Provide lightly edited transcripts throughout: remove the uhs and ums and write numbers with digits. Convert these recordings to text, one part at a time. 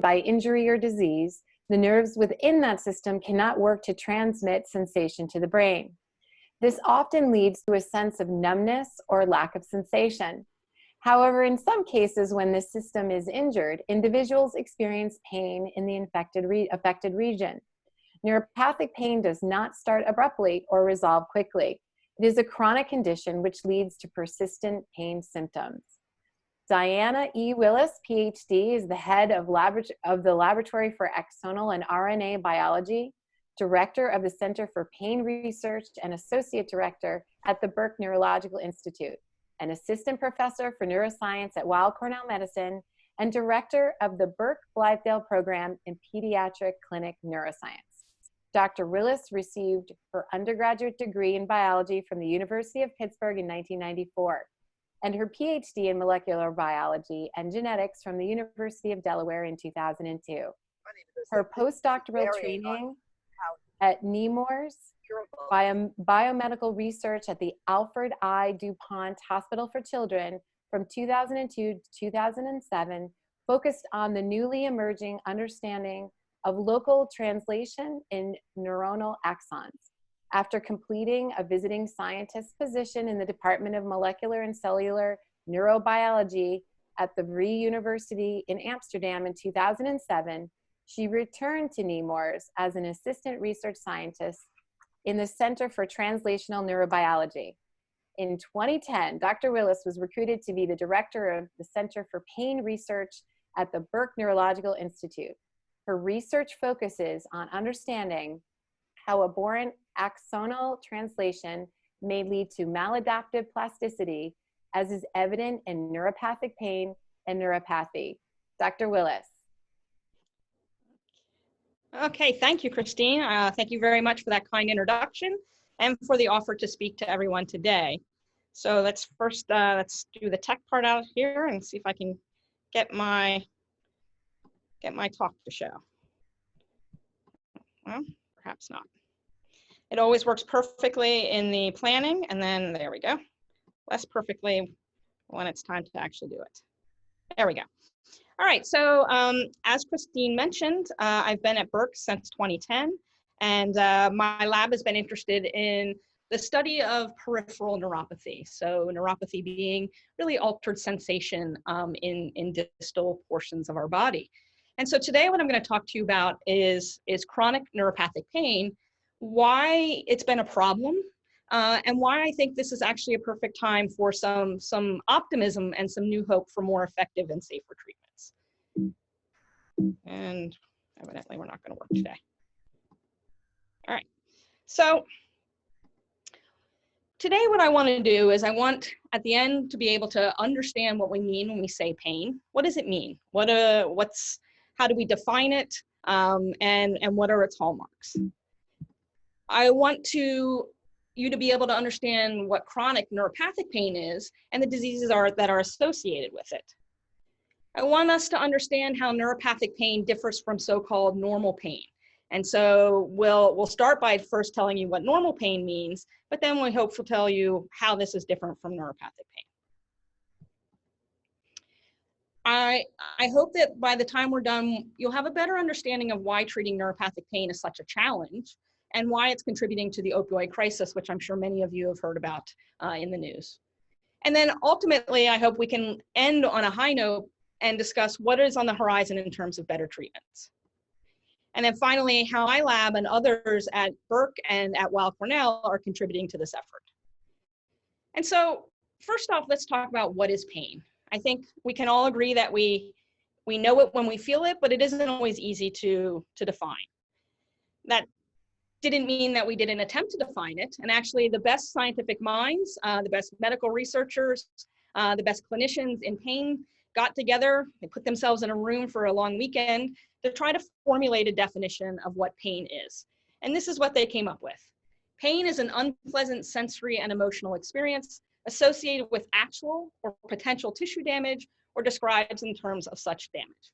by injury or disease, the nerves within that system cannot work to transmit sensation to the brain. This often leads to a sense of numbness or lack of sensation. However, in some cases when the system is injured, individuals experience pain in the affected region. Neuropathic pain does not start abruptly or resolve quickly. It is a chronic condition which leads to persistent pain symptoms. Dianna E. Willis, PhD, is the head of the Laboratory for Axonal and RNA Biology, Director of the Center for Pain Research, and Associate Director at the Burke Neurological Institute, an Assistant Professor for Neuroscience at Weill Cornell Medicine, and Director of the Burke Blithedale Program in Pediatric Clinic Neuroscience. Dr. Willis received her undergraduate degree in biology from the University of Pittsburgh in 1994, and her PhD in molecular biology and genetics from the University of Delaware in 2002. Her postdoctoral training at Nemours biomedical research at the Alfred I. DuPont Hospital for Children from 2002 to 2007 focused on the newly emerging understanding of local translation in neuronal axons. After completing a visiting scientist position in the Department of Molecular and Cellular Neurobiology at the Vrije University in Amsterdam in 2007, she returned to Nemours as an assistant research scientist in the Center for Translational Neurobiology. In 2010, Dr. Willis was recruited to be the director of the Center for Pain Research at the Burke Neurological Institute. Her research focuses on understanding how aberrant axonal translation may lead to maladaptive plasticity, as is evident in neuropathic pain and neuropathy. Dr. Willis. Okay, thank you, Christine. Thank you very much for that kind introduction and for the offer to speak to everyone today. So let's first, let's do the tech part out here and see if I can get my talk to show. Well, perhaps not. It always works perfectly in the planning, and then there we go. Less perfectly when it's time to actually do it. There we go. All right, so as Christine mentioned, I've been at Burke since 2010, and my lab has been interested in the study of peripheral neuropathy. So neuropathy being really altered sensation in distal portions of our body. And so today what I'm going to talk to you about is chronic neuropathic pain, why it's been a problem, and why I think this is actually a perfect time for some optimism and some new hope for more effective and safer treatments. And evidently we're not going to work today. All right, so today what I want to do is I want at the end to be able to understand what we mean when we say pain. What does it mean? How do we define it? And what are its hallmarks? I want you to be able to understand what chronic neuropathic pain is and the diseases that are associated with it. I want us to understand how neuropathic pain differs from so-called normal pain. And so we'll start by first telling you what normal pain means, but then we hope to tell you how this is different from neuropathic pain. I hope that by the time we're done, you'll have a better understanding of why treating neuropathic pain is such a challenge and why it's contributing to the opioid crisis, which I'm sure many of you have heard about in the news. And then ultimately, I hope we can end on a high note and discuss what is on the horizon in terms of better treatments. And then finally, how my lab and others at Burke and at Weill Cornell are contributing to this effort. And so first off, let's talk about what is pain. I think we can all agree that we know it when we feel it, but it isn't always easy to define. That didn't mean that we didn't attempt to define it. And actually the best scientific minds, the best medical researchers, the best clinicians in pain got together, they put themselves in a room for a long weekend to try to formulate a definition of what pain is. And this is what they came up with. Pain is an unpleasant sensory and emotional experience associated with actual or potential tissue damage or described in terms of such damage.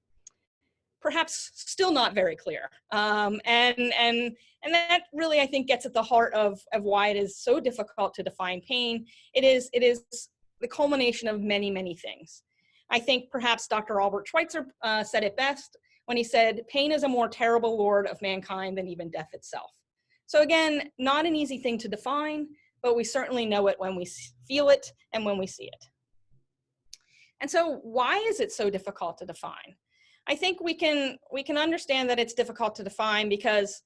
Perhaps still not very clear. And that really, I think, gets at the heart of why it is so difficult to define pain. It is the culmination of many, many things. I think perhaps Dr. Albert Schweitzer said it best when he said, "Pain is a more terrible lord of mankind than even death itself." So again, not an easy thing to define, but we certainly know it when we feel it and when we see it. And so why is it so difficult to define? I think we can understand that it's difficult to define because,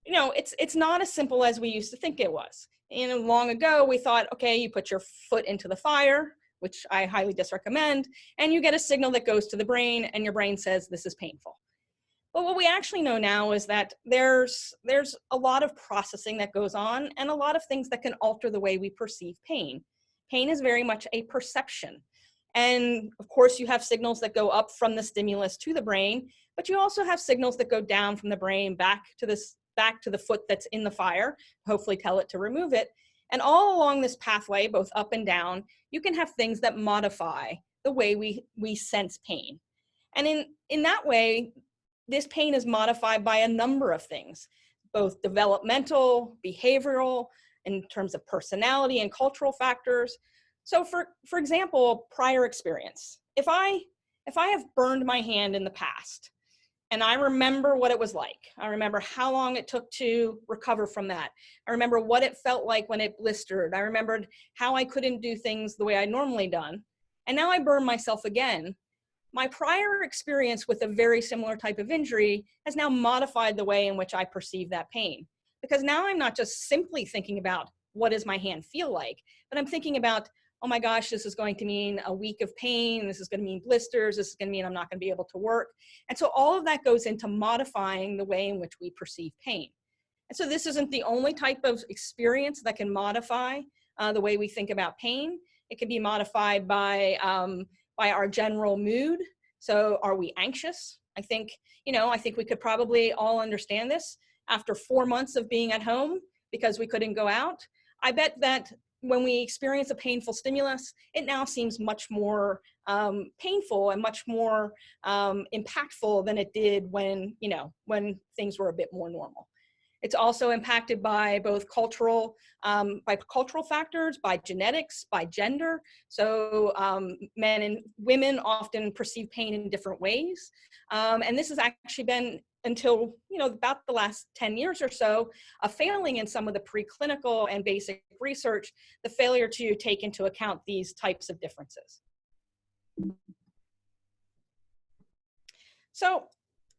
you know, it's not as simple as we used to think it was. You know, long ago we thought, okay, you put your foot into the fire, which I highly disrecommend, and you get a signal that goes to the brain and your brain says this is painful. But what we actually know now is that there's a lot of processing that goes on and a lot of things that can alter the way we perceive pain. Pain is very much a perception. And of course you have signals that go up from the stimulus to the brain, but you also have signals that go down from the brain back to the foot that's in the fire, hopefully tell it to remove it. And all along this pathway, both up and down, you can have things that modify the way we sense pain. And in that way, this pain is modified by a number of things, both developmental, behavioral, in terms of personality and cultural factors. So for example, prior experience. If I have burned my hand in the past, and I remember what it was like, I remember how long it took to recover from that. I remember what it felt like when it blistered. I remembered how I couldn't do things the way I'd normally done. And now I burn myself again. My prior experience with a very similar type of injury has now modified the way in which I perceive that pain. Because now I'm not just simply thinking about what does my hand feel like, but I'm thinking about, oh my gosh, this is going to mean a week of pain. This is going to mean blisters. This is going to mean I'm not going to be able to work. And so all of that goes into modifying the way in which we perceive pain. And so this isn't the only type of experience that can modify the way we think about pain. It can be modified by our general mood. So are we anxious? I think we could probably all understand this after 4 months of being at home because we couldn't go out. I bet that when we experience a painful stimulus, it now seems much more painful and much more impactful than it did when things were a bit more normal. It's also impacted by both cultural factors, by genetics, by gender. So men and women often perceive pain in different ways. And this has actually been, until about the last 10 years or so, a failing in some of the preclinical and basic research, the failure to take into account these types of differences. So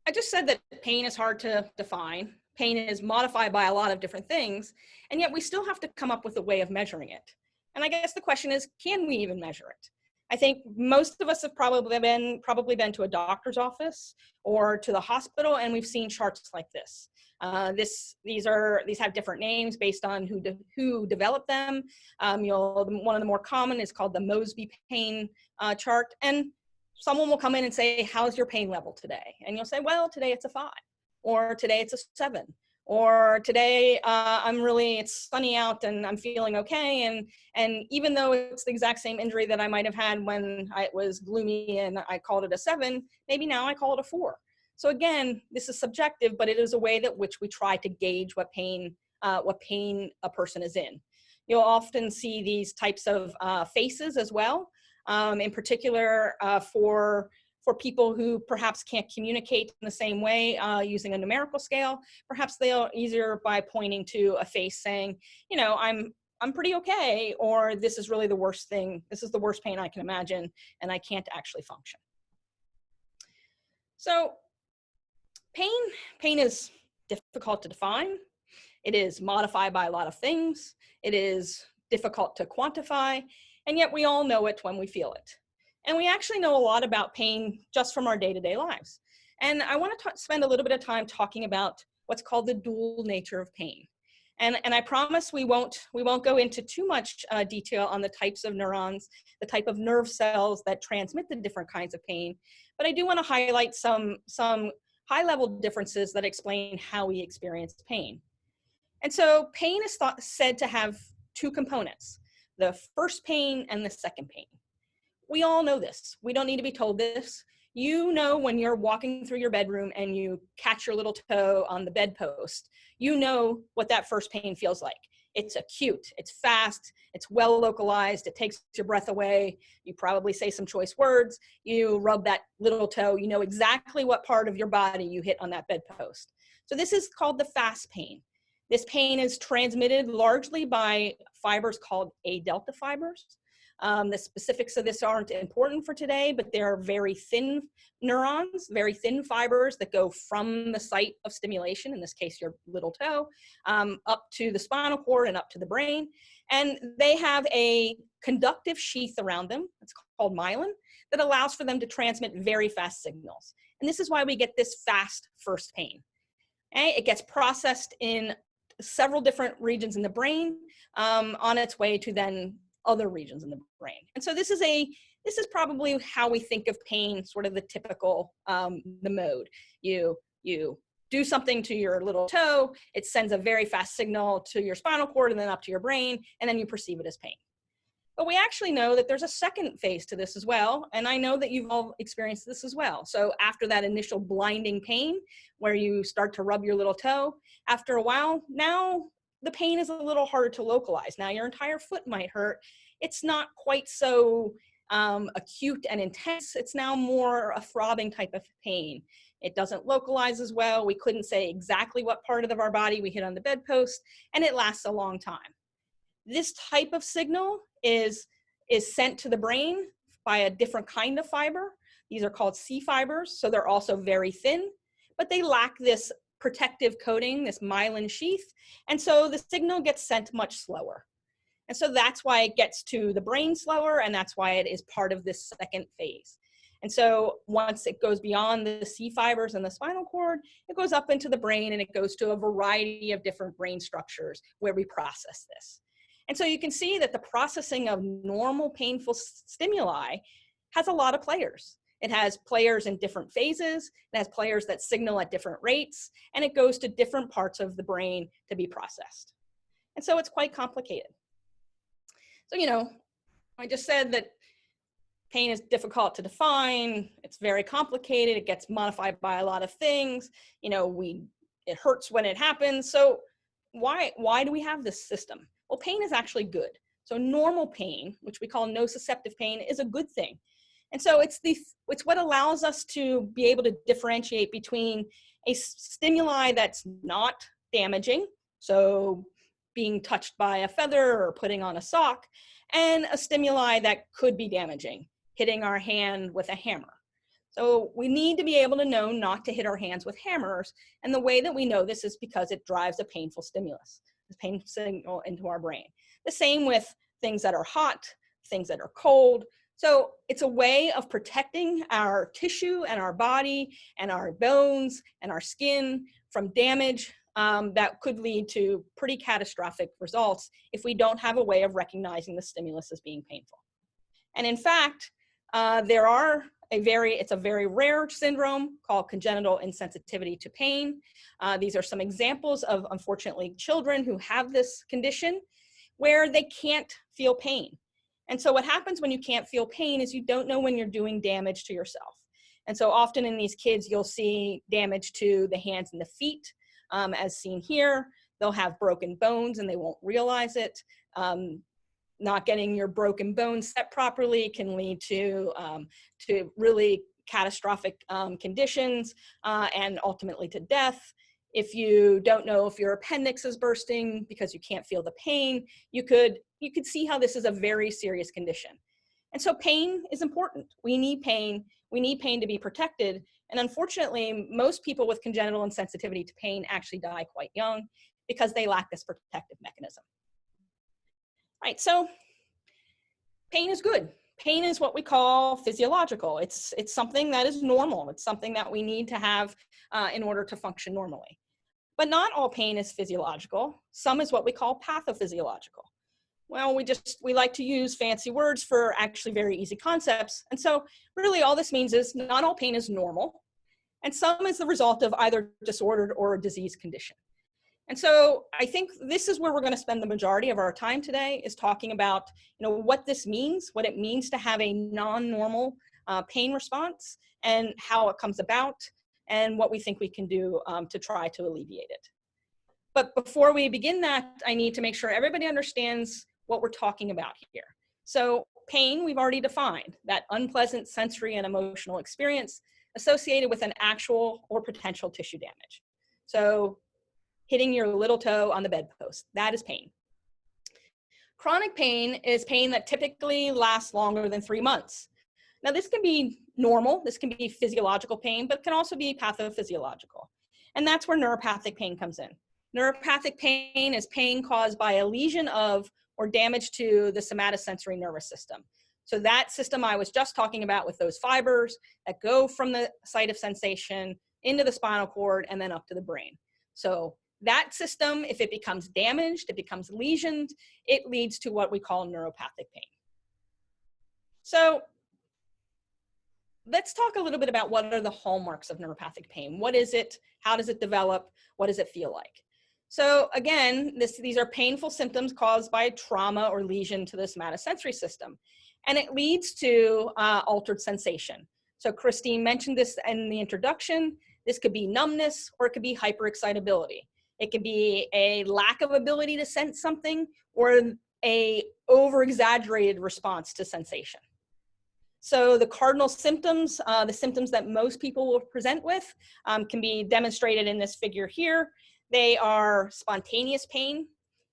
I just said that pain is hard to define. Pain is modified by a lot of different things, and yet we still have to come up with a way of measuring it. And I guess the question is, can we even measure it? I think most of us have probably been to a doctor's office or to the hospital, and we've seen charts like this. These have different names based on who developed them. One of the more common is called the Mosby pain chart, and someone will come in and say, "How's your pain level today?" And you'll say, "Well, today it's a 5, or today it's a 7. Or today it's sunny out and I'm feeling okay. And even though it's the exact same injury that I might have had when it was gloomy and I called it a 7, maybe now I call it a 4. So again, this is subjective, but it is a way that which we try to gauge what pain a person is in. You'll often see these types of faces as well, in particular for people who perhaps can't communicate in the same way using a numerical scale. Perhaps they'll easier by pointing to a face saying, I'm pretty okay, or this is really the worst thing. This is the worst pain I can imagine, and I can't actually function. So pain is difficult to define. It is modified by a lot of things. It is difficult to quantify, and yet we all know it when we feel it. And we actually know a lot about pain just from our day-to-day lives. And I want to spend a little bit of time talking about what's called the dual nature of pain. And I promise we won't go into too much detail on the types of neurons, the type of nerve cells that transmit the different kinds of pain. But I do want to highlight some high-level differences that explain how we experience pain. And so pain is said to have 2 components, the first pain and the second pain. We all know this. We don't need to be told this. You know when you're walking through your bedroom and you catch your little toe on the bedpost, you know what that first pain feels like. It's acute, it's fast, it's well localized, it takes your breath away. You probably say some choice words, you rub that little toe, you know exactly what part of your body you hit on that bedpost. So this is called the fast pain. This pain is transmitted largely by fibers called A delta fibers. The specifics of this aren't important for today, but they're very thin neurons, very thin fibers that go from the site of stimulation, in this case your little toe, up to the spinal cord and up to the brain. And they have a conductive sheath around them, it's called myelin, that allows for them to transmit very fast signals. And this is why we get this fast first pain. Okay? It gets processed in several different regions in the brain on its way to then other regions in the brain. And so this is probably how we think of pain, sort of the typical, the mode. You do something to your little toe, it sends a very fast signal to your spinal cord and then up to your brain, and then you perceive it as pain. But we actually know that there's a second phase to this as well, and I know that you've all experienced this as well. So after that initial blinding pain, where you start to rub your little toe, after a while, now the pain is a little harder to localize. Now your entire foot might hurt. It's not quite so acute and intense. It's now more a throbbing type of pain. It doesn't localize as well. We couldn't say exactly what part of our body we hit on the bedpost, and it lasts a long time. This type of signal is sent to the brain by a different kind of fiber. These are called C fibers, so they're also very thin, but they lack this protective coating, this myelin sheath, and so the signal gets sent much slower. And so that's why it gets to the brain slower, and that's why it is part of this second phase. And so once it goes beyond the C fibers and the spinal cord, it goes up into the brain and it goes to a variety of different brain structures where we process this. And so you can see that the processing of normal painful stimuli has a lot of players. It has players in different phases, it has players that signal at different rates, and it goes to different parts of the brain to be processed. And so it's quite complicated. So, you know, I just said that pain is difficult to define, it's very complicated, it gets modified by a lot of things, you know, it hurts when it happens. So why do we have this system? Well, pain is actually good. So normal pain, which we call nociceptive pain, is a good thing. And so it's what allows us to be able to differentiate between a stimuli that's not damaging, so being touched by a feather or putting on a sock, and a stimuli that could be damaging, hitting our hand with a hammer. So we need to be able to know not to hit our hands with hammers, and the way that we know this is because it drives a painful stimulus, a painful signal into our brain. The same with things that are hot, things that are cold. So it's a way of protecting our tissue and our body and our bones and our skin from damage that could lead to pretty catastrophic results if we don't have a way of recognizing the stimulus as being painful. And in fact, it's a very rare syndrome called congenital insensitivity to pain. These are some examples of, unfortunately, children who have this condition where they can't feel pain. And so what happens when you can't feel pain is you don't know when you're doing damage to yourself. And so often in these kids, you'll see damage to the hands and the feet, as seen here. They'll have broken bones and they won't realize it. Not getting your broken bones set properly can lead to really catastrophic conditions and ultimately to death. If you don't know if your appendix is bursting because you can't feel the pain, you could see how this is a very serious condition. And so pain is important. We need pain. We need pain to be protected. And unfortunately, most people with congenital insensitivity to pain actually die quite young because they lack this protective mechanism. Right, so pain is good. Pain is what we call physiological. It's something that is normal. It's something that we need to have in order to function normally. But not all pain is physiological. Some is what we call pathophysiological. Well, we like to use fancy words for actually very easy concepts. And so really all this means is not all pain is normal, and some is the result of either disordered or a disease condition. And so I think this is where we're going to spend the majority of our time today, is talking about, you know, what this means, what it means to have a non-normal pain response, and how it comes about, and what we think we can do to try to alleviate it. But before we begin that, I need to make sure everybody understands what we're talking about here. So pain, we've already defined, that unpleasant sensory and emotional experience associated with an actual or potential tissue damage. So hitting your little toe on the bedpost, that is pain. Chronic pain is pain that typically lasts longer than 3 months. Now, this can be normal, this can be physiological pain, but can also be pathophysiological. And that's where neuropathic pain comes in. Neuropathic pain is pain caused by a lesion of or damage to the somatosensory nervous system. So that system I was just talking about with those fibers that go from the site of sensation into the spinal cord and then up to the brain. So that system, if it becomes damaged, it becomes lesioned, it leads to what we call neuropathic pain. So let's talk a little bit about what are the hallmarks of neuropathic pain. What is it? How does it develop? What does it feel like? So again, these are painful symptoms caused by trauma or lesion to the somatosensory system. And it leads to altered sensation. So Christine mentioned this in the introduction. This could be numbness or it could be hyperexcitability. It could be a lack of ability to sense something or a over-exaggerated response to sensation. So the cardinal symptoms, the symptoms that most people will present with can be demonstrated in this figure here. They are spontaneous pain.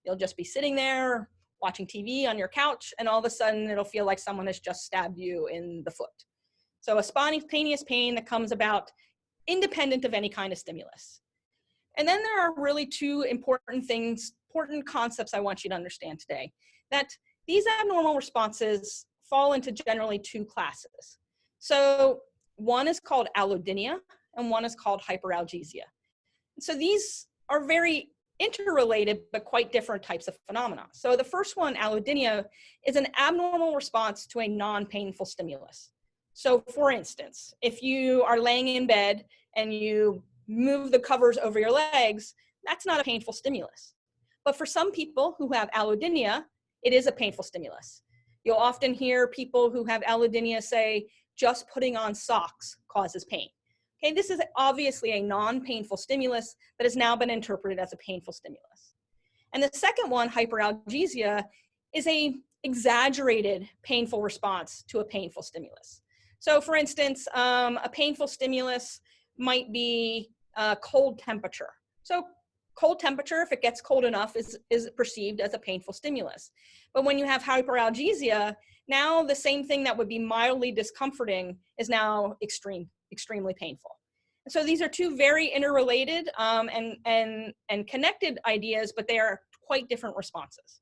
You'll just be sitting there watching TV on your couch and all of a sudden it'll feel like someone has just stabbed you in the foot. So a spontaneous pain that comes about independent of any kind of stimulus. And then there are really two important concepts I want you to understand today, that these abnormal responses fall into generally two classes. So one is called allodynia and one is called hyperalgesia. So these are very interrelated but quite different types of phenomena. So the first one, allodynia, is an abnormal response to a non-painful stimulus. So for instance, if you are laying in bed and you move the covers over your legs, that's not a painful stimulus. But for some people who have allodynia, it is a painful stimulus. You'll often hear people who have allodynia say, just putting on socks causes pain. Okay, this is obviously a non-painful stimulus that has now been interpreted as a painful stimulus. And the second one, hyperalgesia, is a exaggerated painful response to a painful stimulus. So for instance, a painful stimulus might be cold temperature. So cold temperature, if it gets cold enough, is perceived as a painful stimulus. But when you have hyperalgesia, now the same thing that would be mildly discomforting is now extremely painful. And so these are two very interrelated and connected ideas, but they are quite different responses.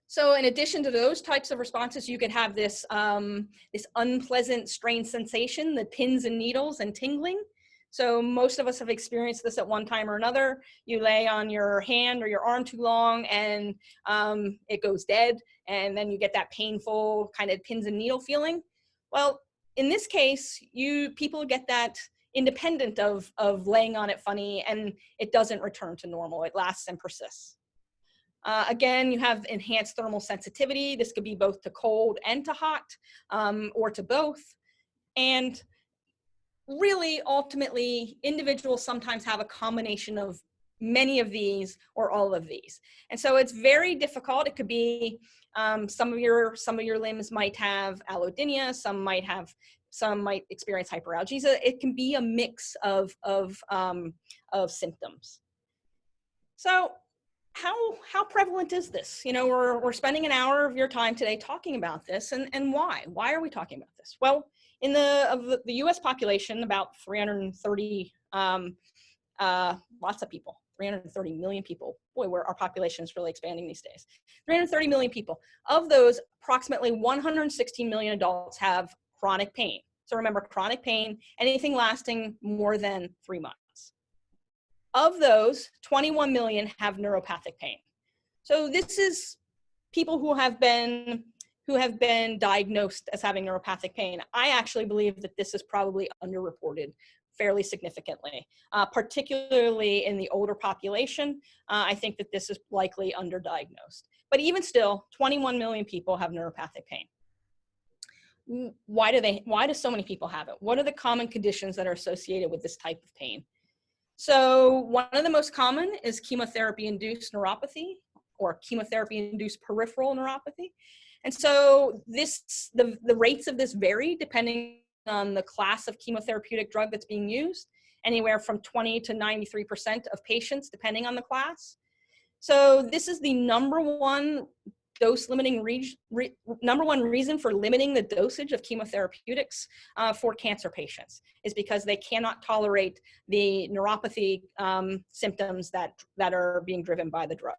So in addition to those types of responses, you could have this, this unpleasant strained sensation, the pins and needles and tingling. So most of us have experienced this at one time or another. You lay on your hand or your arm too long and it goes dead, and then you get that painful kind of pins and needle feeling. Well, in this case, people get that independent of laying on it funny, and it doesn't return to normal. It lasts and persists. Again, you have enhanced thermal sensitivity. This could be both to cold and to hot, or to both. And really, ultimately, individuals sometimes have a combination of many of these or all of these. And so it's very difficult. It could be some of your limbs might have allodynia, some might experience hyperalgesia. It can be a mix of symptoms. So how prevalent is this? You know, we're spending an hour of your time today talking about this, and why? Why are we talking about this? Well, in the U.S. population, about 330, lots of people, 330 million people. Boy, our population is really expanding these days. 330 million people. Of those, approximately 116 million adults have chronic pain. So remember, chronic pain, anything lasting more than 3 months. Of those, 21 million have neuropathic pain. So this is people who have been diagnosed as having neuropathic pain. I actually believe that this is probably underreported fairly significantly, particularly in the older population. I think that this is likely underdiagnosed. But even still, 21 million people have neuropathic pain. Why do so many people have it? What are the common conditions that are associated with this type of pain? So one of the most common is chemotherapy-induced neuropathy or chemotherapy-induced peripheral neuropathy. And so the rates of this vary depending on the class of chemotherapeutic drug that's being used, anywhere from 20 to 93% of patients, depending on the class. So this is the number one number one reason for limiting the dosage of chemotherapeutics for cancer patients, is because they cannot tolerate the neuropathy symptoms that are being driven by the drug.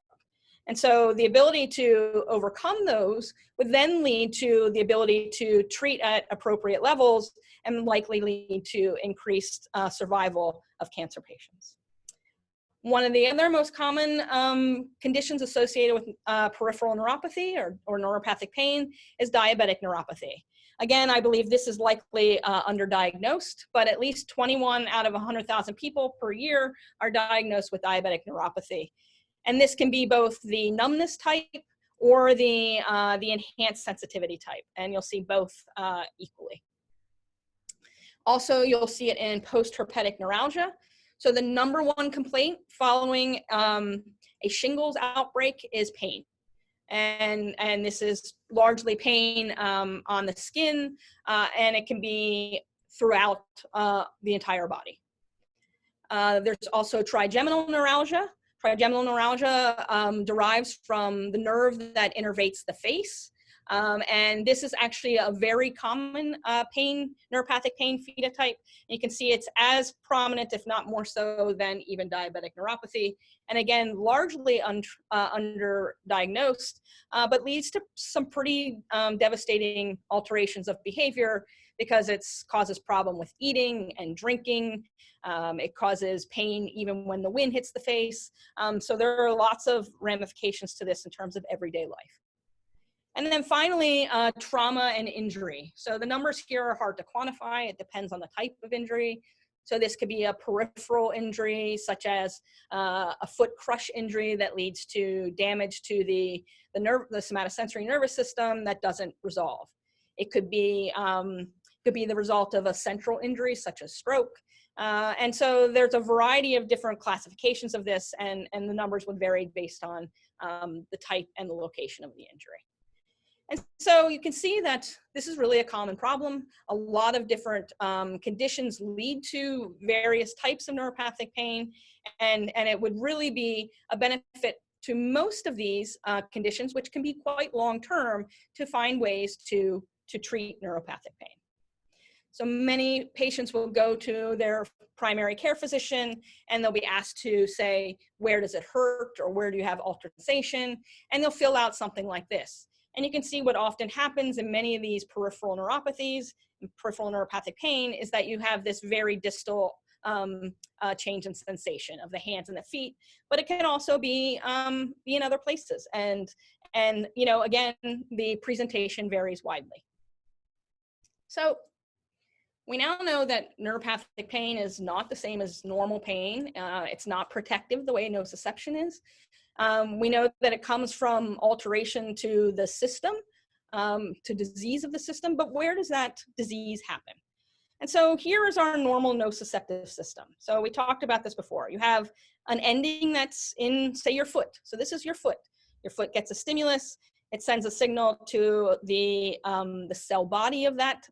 And so the ability to overcome those would then lead to the ability to treat at appropriate levels and likely lead to increased survival of cancer patients. One of the other most common conditions associated with peripheral neuropathy or neuropathic pain is diabetic neuropathy. Again, I believe this is likely underdiagnosed, but at least 21 out of 100,000 people per year are diagnosed with diabetic neuropathy. And this can be both the numbness type or the enhanced sensitivity type, and you'll see both equally. Also, you'll see it in post-herpetic neuralgia. So the number one complaint following a shingles outbreak is pain. And this is largely pain on the skin, and it can be throughout the entire body. There's also trigeminal neuralgia. Trigeminal neuralgia derives from the nerve that innervates the face. And this is actually a very common neuropathic pain phenotype. You can see it's as prominent, if not more so, than even diabetic neuropathy. And again, largely underdiagnosed, but leads to some pretty devastating alterations of behavior because it causes problem with eating and drinking. It causes pain even when the wind hits the face. So there are lots of ramifications to this in terms of everyday life. And then finally, trauma and injury. So the numbers here are hard to quantify. It depends on the type of injury. So this could be a peripheral injury, such as a foot crush injury that leads to damage to the somatosensory nervous system that doesn't resolve. It could be the result of a central injury, such as stroke. And so there's a variety of different classifications of this, and the numbers would vary based on the type and the location of the injury. And so you can see that this is really a common problem. A lot of different conditions lead to various types of neuropathic pain, and it would really be a benefit to most of these conditions, which can be quite long-term, to find ways to treat neuropathic pain. So many patients will go to their primary care physician and they'll be asked to say, where does it hurt, or where do you have altered sensation? And they'll fill out something like this. And you can see what often happens in many of these peripheral neuropathies, peripheral neuropathic pain, is that you have this very distal change in sensation of the hands and the feet, but it can also be in other places. And you know, again, the presentation varies widely. So we now know that neuropathic pain is not the same as normal pain. It's not protective the way nociception is. We know that it comes from alteration to the system, to disease of the system, but where does that disease happen? And so here is our normal nociceptive system. So we talked about this before. You have an ending that's in, say, your foot. So this is your foot. Your foot gets a stimulus. It sends a signal to the cell body of that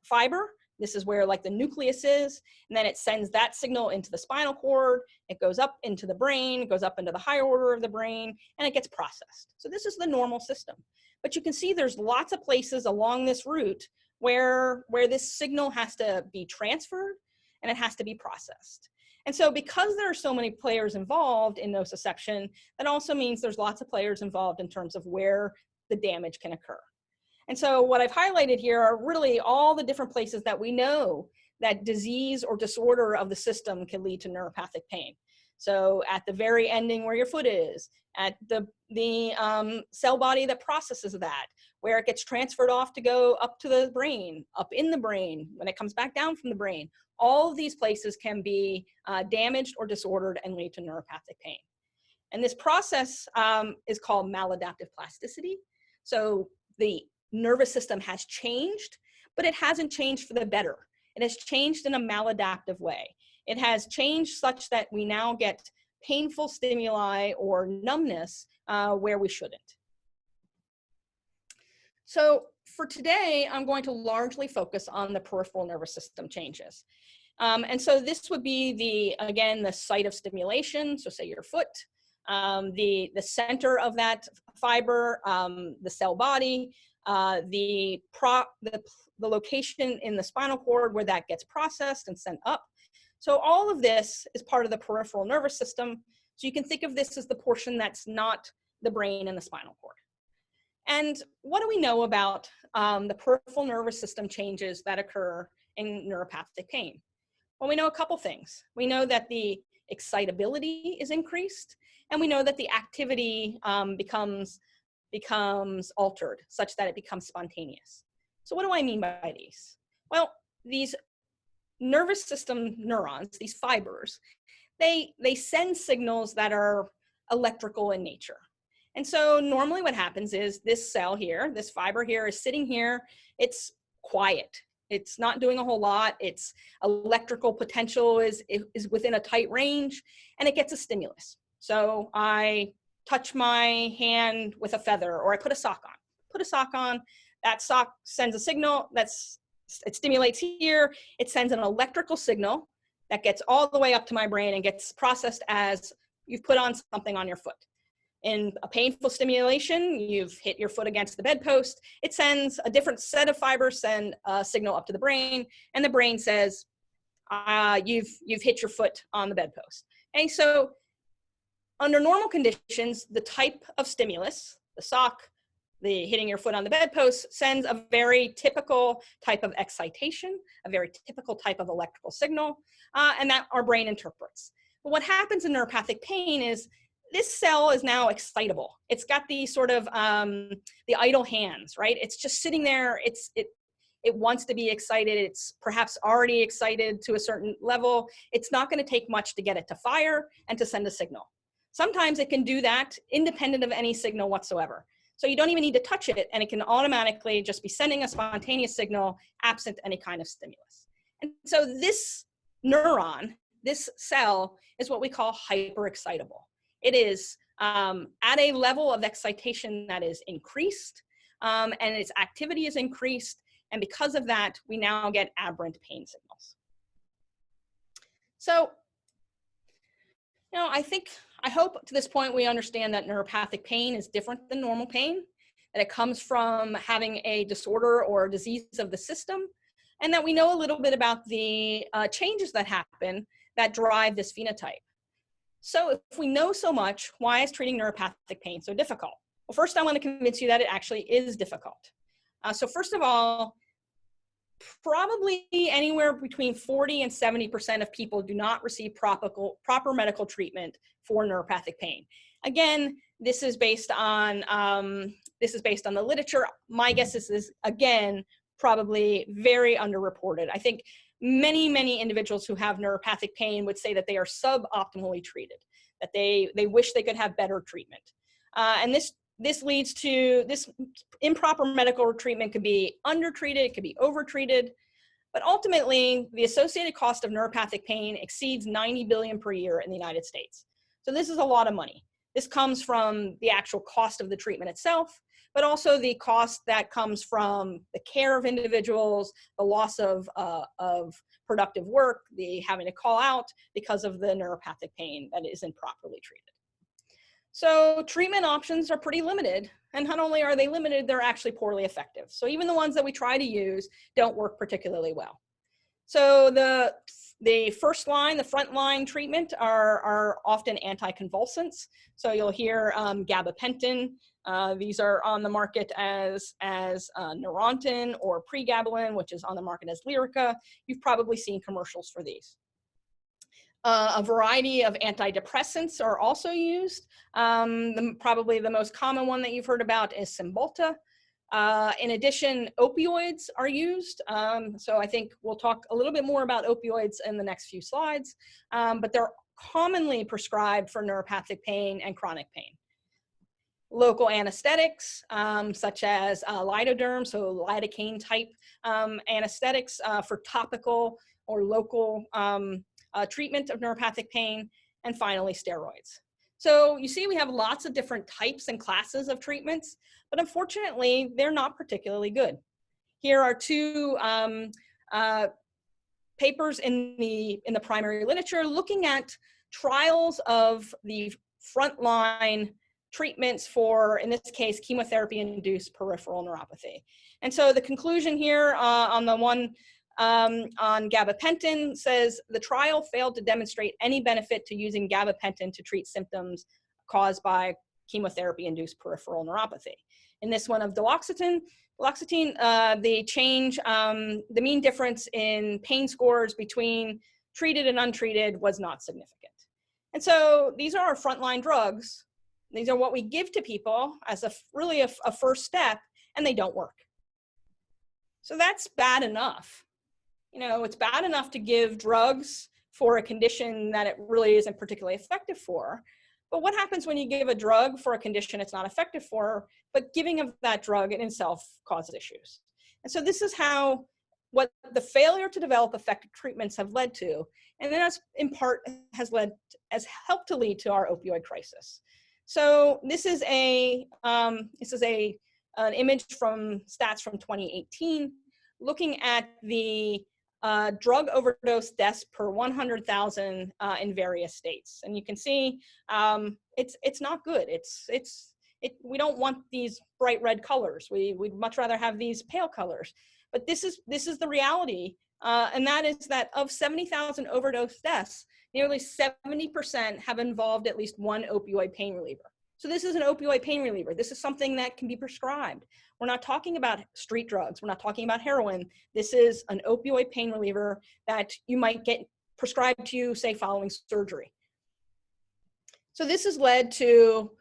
fiber. This is where like the nucleus is, and then it sends that signal into the spinal cord. It goes up into the brain, it goes up into the higher order of the brain, and it gets processed. So this is the normal system. But you can see there's lots of places along this route where this signal has to be transferred and it has to be processed. And so because there are so many players involved in nociception, that also means there's lots of players involved in terms of where the damage can occur. And so what I've highlighted here are really all the different places that we know that disease or disorder of the system can lead to neuropathic pain. So at the very ending where your foot is, at the cell body that processes that, where it gets transferred off to go up to the brain, up in the brain, when it comes back down from the brain, all of these places can be damaged or disordered and lead to neuropathic pain. And this process is called maladaptive plasticity. So the nervous system has changed, but it hasn't changed for the better. It has changed in a maladaptive way. It has changed such that we now get painful stimuli or numbness where we shouldn't. So for today, I'm going to largely focus on the peripheral nervous system changes. And so this would be again, the site of stimulation. So say your foot, the center of that fiber, the cell body, the location in the spinal cord where that gets processed and sent up. So all of this is part of the peripheral nervous system. So you can think of this as the portion that's not the brain and the spinal cord. And what do we know about the peripheral nervous system changes that occur in neuropathic pain? Well, we know a couple things. We know that the excitability is increased, and we know that the activity becomes altered such that it becomes spontaneous. So what do I mean by these? Well, these nervous system neurons, these fibers, they send signals that are electrical in nature. And so normally what happens is this cell here, this fiber here is sitting here, it's quiet. It's not doing a whole lot. Its electrical potential is within a tight range, and it gets a stimulus. So I touch my hand with a feather, or I put a sock on. Put a sock on, that sock sends a signal, it stimulates here, it sends an electrical signal that gets all the way up to my brain and gets processed as you've put on something on your foot. In a painful stimulation, you've hit your foot against the bedpost, it sends a different set of fibers, send a signal up to the brain, and the brain says, you've hit your foot on the bedpost. And so under normal conditions, the type of stimulus, the sock, the hitting your foot on the bedpost, sends a very typical type of excitation, a very typical type of electrical signal, and that our brain interprets. But what happens in neuropathic pain is this cell is now excitable. It's got the sort of the idle hands, right? It's just sitting there. It wants to be excited. It's perhaps already excited to a certain level. It's not going to take much to get it to fire and to send a signal. Sometimes it can do that independent of any signal whatsoever. So you don't even need to touch it, and it can automatically just be sending a spontaneous signal absent any kind of stimulus. And so this neuron, this cell, is what we call hyperexcitable. It is at a level of excitation that is increased, and its activity is increased, and because of that, we now get aberrant pain signals. So, I hope to this point we understand that neuropathic pain is different than normal pain, that it comes from having a disorder or a disease of the system, and that we know a little bit about the changes that happen that drive this phenotype. So if we know so much, why is treating neuropathic pain so difficult? Well, first I want to convince you that it actually is difficult. So first of all, probably anywhere between 40 and 70% of people do not receive proper medical treatment for neuropathic pain. Again, this is based on the literature. My guess is this, again, probably very underreported. I think many individuals who have neuropathic pain would say that they are suboptimally treated, that they wish they could have better treatment. And this leads to, this improper medical treatment could be undertreated, it could be overtreated, but ultimately the associated cost of neuropathic pain exceeds $90 billion per year in the United States. So this is a lot of money. This comes from the actual cost of the treatment itself, but also the cost that comes from the care of individuals, the loss of productive work, the having to call out because of the neuropathic pain that isn't properly treated. So treatment options are pretty limited, and not only are they limited, they're actually poorly effective. So even the ones that we try to use don't work particularly well. So the first line, the front-line treatment are often anticonvulsants. So you'll hear gabapentin. These are on the market as Neurontin, or pregabalin, which is on the market as Lyrica. You've probably seen commercials for these. A variety of antidepressants are also used. Probably the most common one that you've heard about is Cymbalta. In addition, opioids are used. So I think we'll talk a little bit more about opioids in the next few slides, but they're commonly prescribed for neuropathic pain and chronic pain. local anesthetics, such as lidoderm, so lidocaine type anesthetics for topical or local treatment of neuropathic pain, and finally steroids. So you see we have lots of different types and classes of treatments, but unfortunately they're not particularly good. Here are two papers in the primary literature looking at trials of the frontline treatments for, in this case, chemotherapy-induced peripheral neuropathy. And so the conclusion here on the one on gabapentin says the trial failed to demonstrate any benefit to using gabapentin to treat symptoms caused by chemotherapy-induced peripheral neuropathy. In this one of duloxetine, the change, the mean difference in pain scores between treated and untreated was not significant. And so these are our frontline drugs. These are what we give to people as really a first step, and they don't work. So that's bad enough. You know, it's bad enough to give drugs for a condition that it really isn't particularly effective for. But what happens when you give a drug for a condition it's not effective for, but giving of that drug in itself causes issues? And so this is what the failure to develop effective treatments have led to, and then that's in part has helped to lead to our opioid crisis. So this is an image from stats from 2018, looking at the drug overdose deaths per 100,000 in various states, and you can see it's not good. We don't want these bright red colors. We'd much rather have these pale colors. But this is the reality, and that is that of 70,000 overdose deaths, nearly 70% have involved at least one opioid pain reliever. So this is an opioid pain reliever. This is something that can be prescribed. We're not talking about street drugs. We're not talking about heroin. This is an opioid pain reliever that you might get prescribed to you, say, following surgery. So this has led to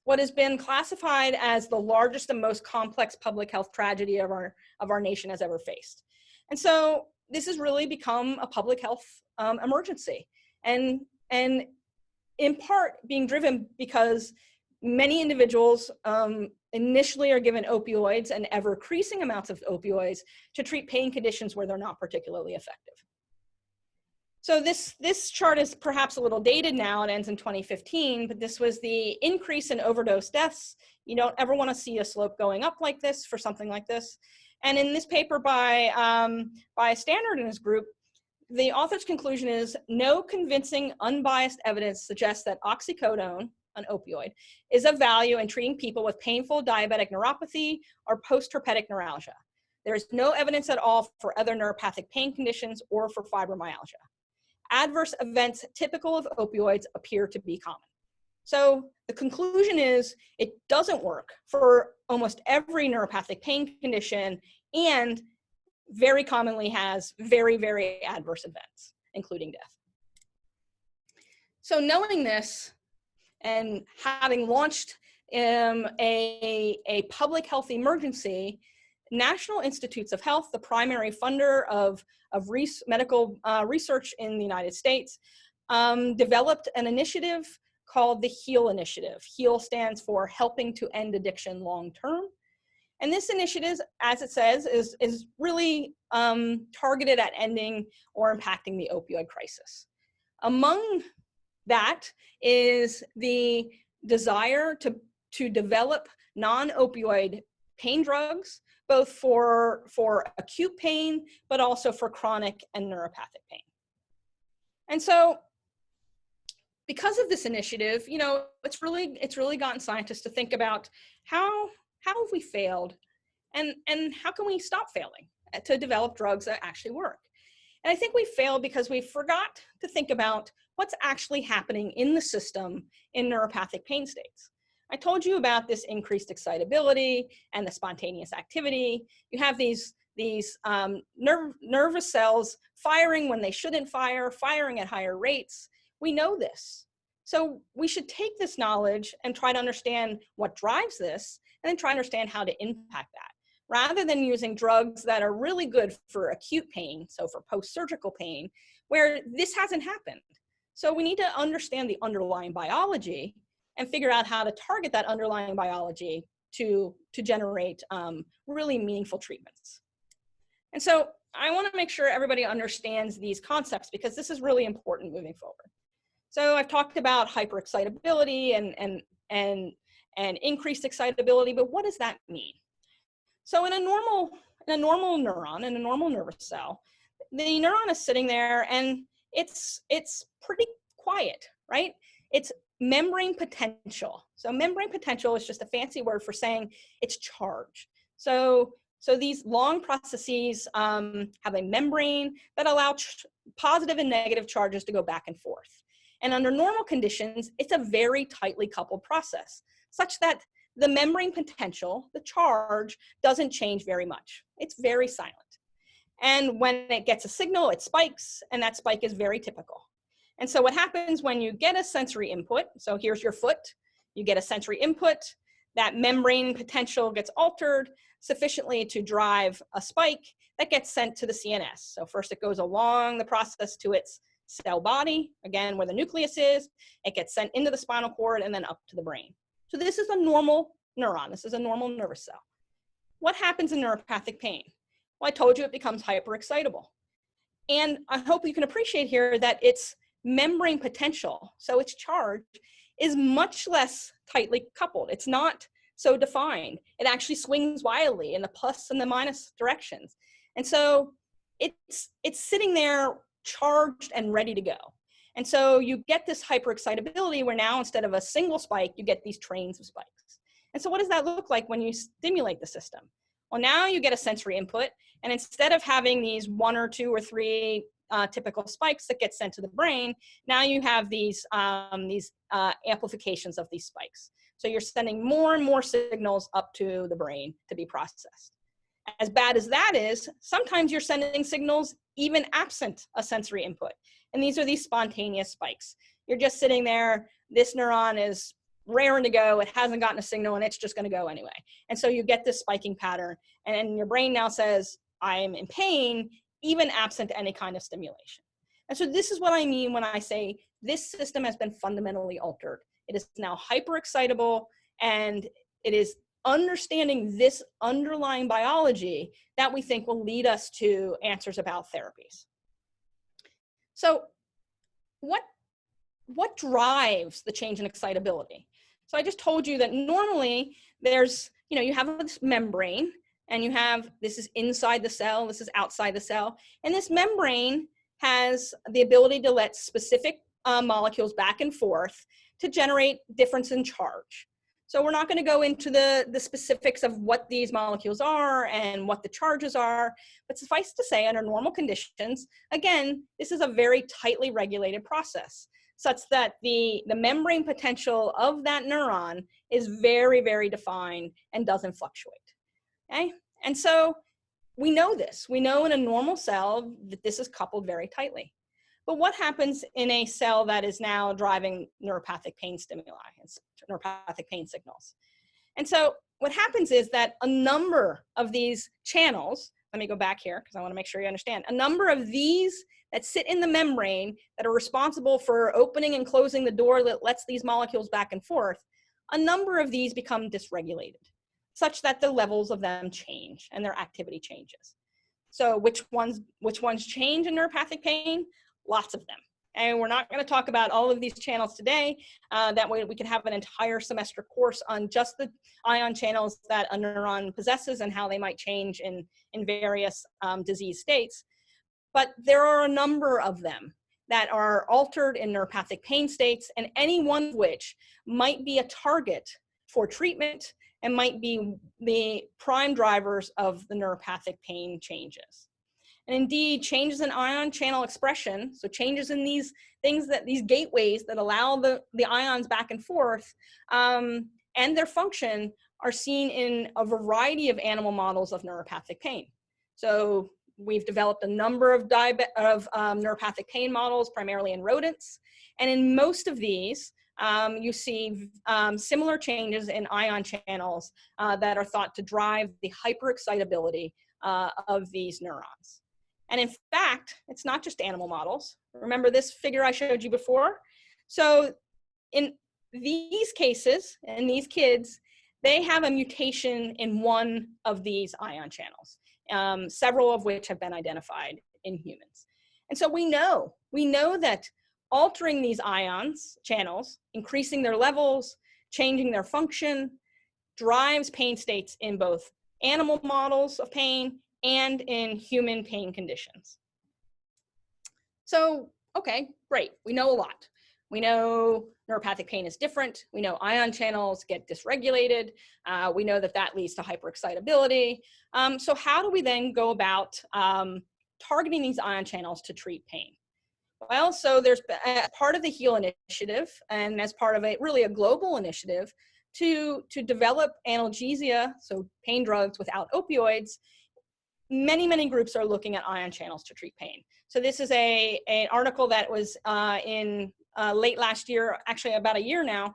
what has been classified as the largest and most complex public health tragedy of our nation has ever faced. And so this has really become a public health emergency, and in part being driven because many individuals initially are given opioids and ever-increasing amounts of opioids to treat pain conditions where they're not particularly effective. So this chart is perhaps a little dated now. It ends in 2015, but this was the increase in overdose deaths. You don't ever want to see a slope going up like this for something like this. And in this paper by Stannard and his group, the author's conclusion is no convincing, unbiased evidence suggests that oxycodone, an opioid, is of value in treating people with painful diabetic neuropathy or post-herpetic neuralgia. There is no evidence at all for other neuropathic pain conditions or for fibromyalgia. Adverse events typical of opioids appear to be common. So the conclusion is it doesn't work for almost every neuropathic pain condition, and very commonly has very, very adverse events, including death. So knowing this and having launched a public health emergency, National Institutes of Health, the primary funder of medical research in the United States, developed an initiative called the HEAL Initiative. HEAL stands for Helping to End Addiction Long Term. And this initiative, as it says, is really targeted at ending or impacting the opioid crisis. Among that is the desire to develop non-opioid pain drugs, both for acute pain, but also for chronic and neuropathic pain. And so because of this initiative, you know, it's really gotten scientists to think about how have we failed, and how can we stop failing to develop drugs that actually work? And I think we failed because we forgot to think about what's actually happening in the system in neuropathic pain states. I told you about this increased excitability and the spontaneous activity. You have these nervous cells firing when they shouldn't fire, firing at higher rates. We know this. So we should take this knowledge and try to understand what drives this, and then try to understand how to impact that, rather than using drugs that are really good for acute pain, so for post-surgical pain, where this hasn't happened. So we need to understand the underlying biology and figure out how to target that underlying biology to generate really meaningful treatments. And so I want to make sure everybody understands these concepts because this is really important moving forward. So I've talked about hyperexcitability and increased excitability, but what does that mean? So in a normal neuron, in a normal nervous cell, the neuron is sitting there and it's pretty quiet, right? It's membrane potential. So membrane potential is just a fancy word for saying it's charged. So these long processes have a membrane that allow positive and negative charges to go back and forth. And under normal conditions, it's a very tightly coupled process, such that the membrane potential, the charge, doesn't change very much. It's very silent. And when it gets a signal, it spikes, and that spike is very typical. And so what happens when you get a sensory input, so here's your foot, you get a sensory input, that membrane potential gets altered sufficiently to drive a spike that gets sent to the CNS. So first it goes along the process to its cell body, again, where the nucleus is, it gets sent into the spinal cord and then up to the brain. So this is a normal neuron, this is a normal nervous cell. What happens in neuropathic pain? Well, I told you it becomes hyperexcitable. And I hope you can appreciate here that its membrane potential, so its charge, is much less tightly coupled. It's not so defined. It actually swings wildly in the plus and the minus directions. And so it's sitting there charged and ready to go. And so you get this hyperexcitability where now instead of a single spike, you get these trains of spikes. And so what does that look like when you stimulate the system? Well, now you get a sensory input, and instead of having these 1 or 2 or 3 typical spikes that get sent to the brain, now you have these amplifications of these spikes. So you're sending more and more signals up to the brain to be processed. As bad as that is, sometimes you're sending signals even absent a sensory input. And these are these spontaneous spikes. You're just sitting there, this neuron is raring to go, it hasn't gotten a signal, and it's just gonna go anyway. And so you get this spiking pattern, and your brain now says, I'm in pain, even absent any kind of stimulation. And so this is what I mean when I say this system has been fundamentally altered. It is now hyperexcitable, and it is understanding this underlying biology that we think will lead us to answers about therapies. So what drives the change in excitability? So I just told you that normally there's, you have this membrane, and you have, this is inside the cell, this is outside the cell, and this membrane has the ability to let specific molecules back and forth to generate difference in charge. So we're not going to go into the specifics of what these molecules are and what the charges are, but suffice to say, under normal conditions, again, this is a very tightly regulated process, such that the membrane potential of that neuron is very, very defined and doesn't fluctuate. Okay? And so we know this. We know in a normal cell that this is coupled very tightly. But what happens in a cell that is now driving neuropathic pain stimuli, neuropathic pain signals? And so what happens is that a number of these channels, let me go back here because I want to make sure you understand, a number of these that sit in the membrane that are responsible for opening and closing the door that lets these molecules back and forth, a number of these become dysregulated, such that the levels of them change and their activity changes. So which ones change in neuropathic pain? Lots of them. And we're not going to talk about all of these channels today. That way we can have an entire semester course on just the ion channels that a neuron possesses and how they might change in various disease states. But there are a number of them that are altered in neuropathic pain states, and any one of which might be a target for treatment and might be the prime drivers of the neuropathic pain changes. And indeed, changes in ion channel expression, so changes in these things, these gateways that allow the ions back and forth, and their function are seen in a variety of animal models of neuropathic pain. So we've developed a number of neuropathic pain models, primarily in rodents. And in most of these, you see similar changes in ion channels that are thought to drive the hyperexcitability of these neurons. And in fact, it's not just animal models. Remember this figure I showed you before? So in these cases and these kids, they have a mutation in one of these ion channels, several of which have been identified in humans. And so we know that altering these ions channels, increasing their levels, changing their function, drives pain states in both animal models of pain and in human pain conditions. So, okay, great. We know a lot. We know neuropathic pain is different. We know ion channels get dysregulated. We know that that leads to hyperexcitability. So how do we then go about targeting these ion channels to treat pain? Well, so there's part of the HEAL initiative, and as part of really a global initiative to develop analgesia, so pain drugs without opioids. Many groups are looking at ion channels to treat pain. So this is an article that was in late last year, actually about a year now,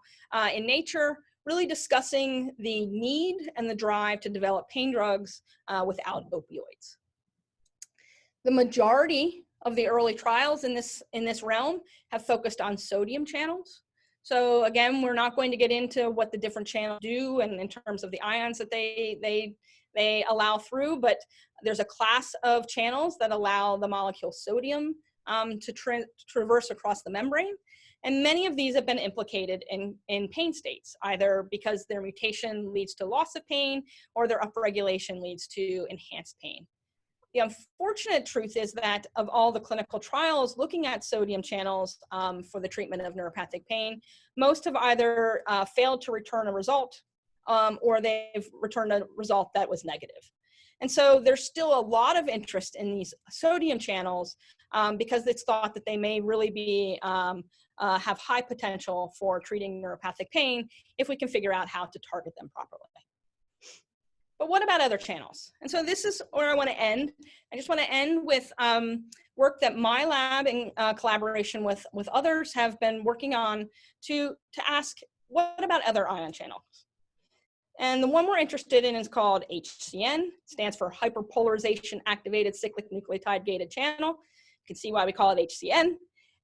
in Nature, really discussing the need and the drive to develop pain drugs without opioids. The majority of the early trials in this realm have focused on sodium channels. So again, we're not going to get into what the different channels do and in terms of the ions that they allow through, but there's a class of channels that allow the molecule sodium to traverse across the membrane. And many of these have been implicated in pain states, either because their mutation leads to loss of pain or their upregulation leads to enhanced pain. The unfortunate truth is that of all the clinical trials looking at sodium channels for the treatment of neuropathic pain, most have either failed to return a result or they've returned a result that was negative. And so there's still a lot of interest in these sodium channels because it's thought that they may really be have high potential for treating neuropathic pain if we can figure out how to target them properly. But what about other channels? And so this is where I want to end. I just want to end with work that my lab in collaboration with others have been working on to ask, what about other ion channels? And the one we're interested in is called HCN, stands for hyperpolarization activated cyclic nucleotide gated channel. You can see why we call it HCN.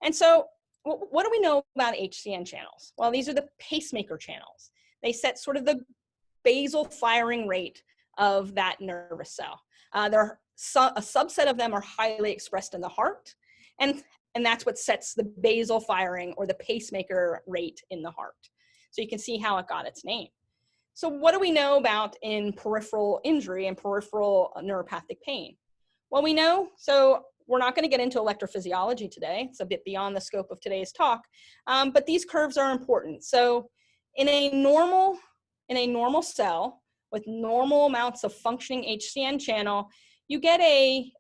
And so what do we know about HCN channels? Well, these are the pacemaker channels. They set sort of the basal firing rate of that nervous cell. A subset of them are highly expressed in the heart, and that's what sets the basal firing or the pacemaker rate in the heart. So you can see how it got its name. So what do we know about in peripheral injury and peripheral neuropathic pain? Well, we know, so we're not going to get into electrophysiology today. It's a bit beyond the scope of today's talk, but these curves are important. So in a normal cell with normal amounts of functioning HCN channel, you get a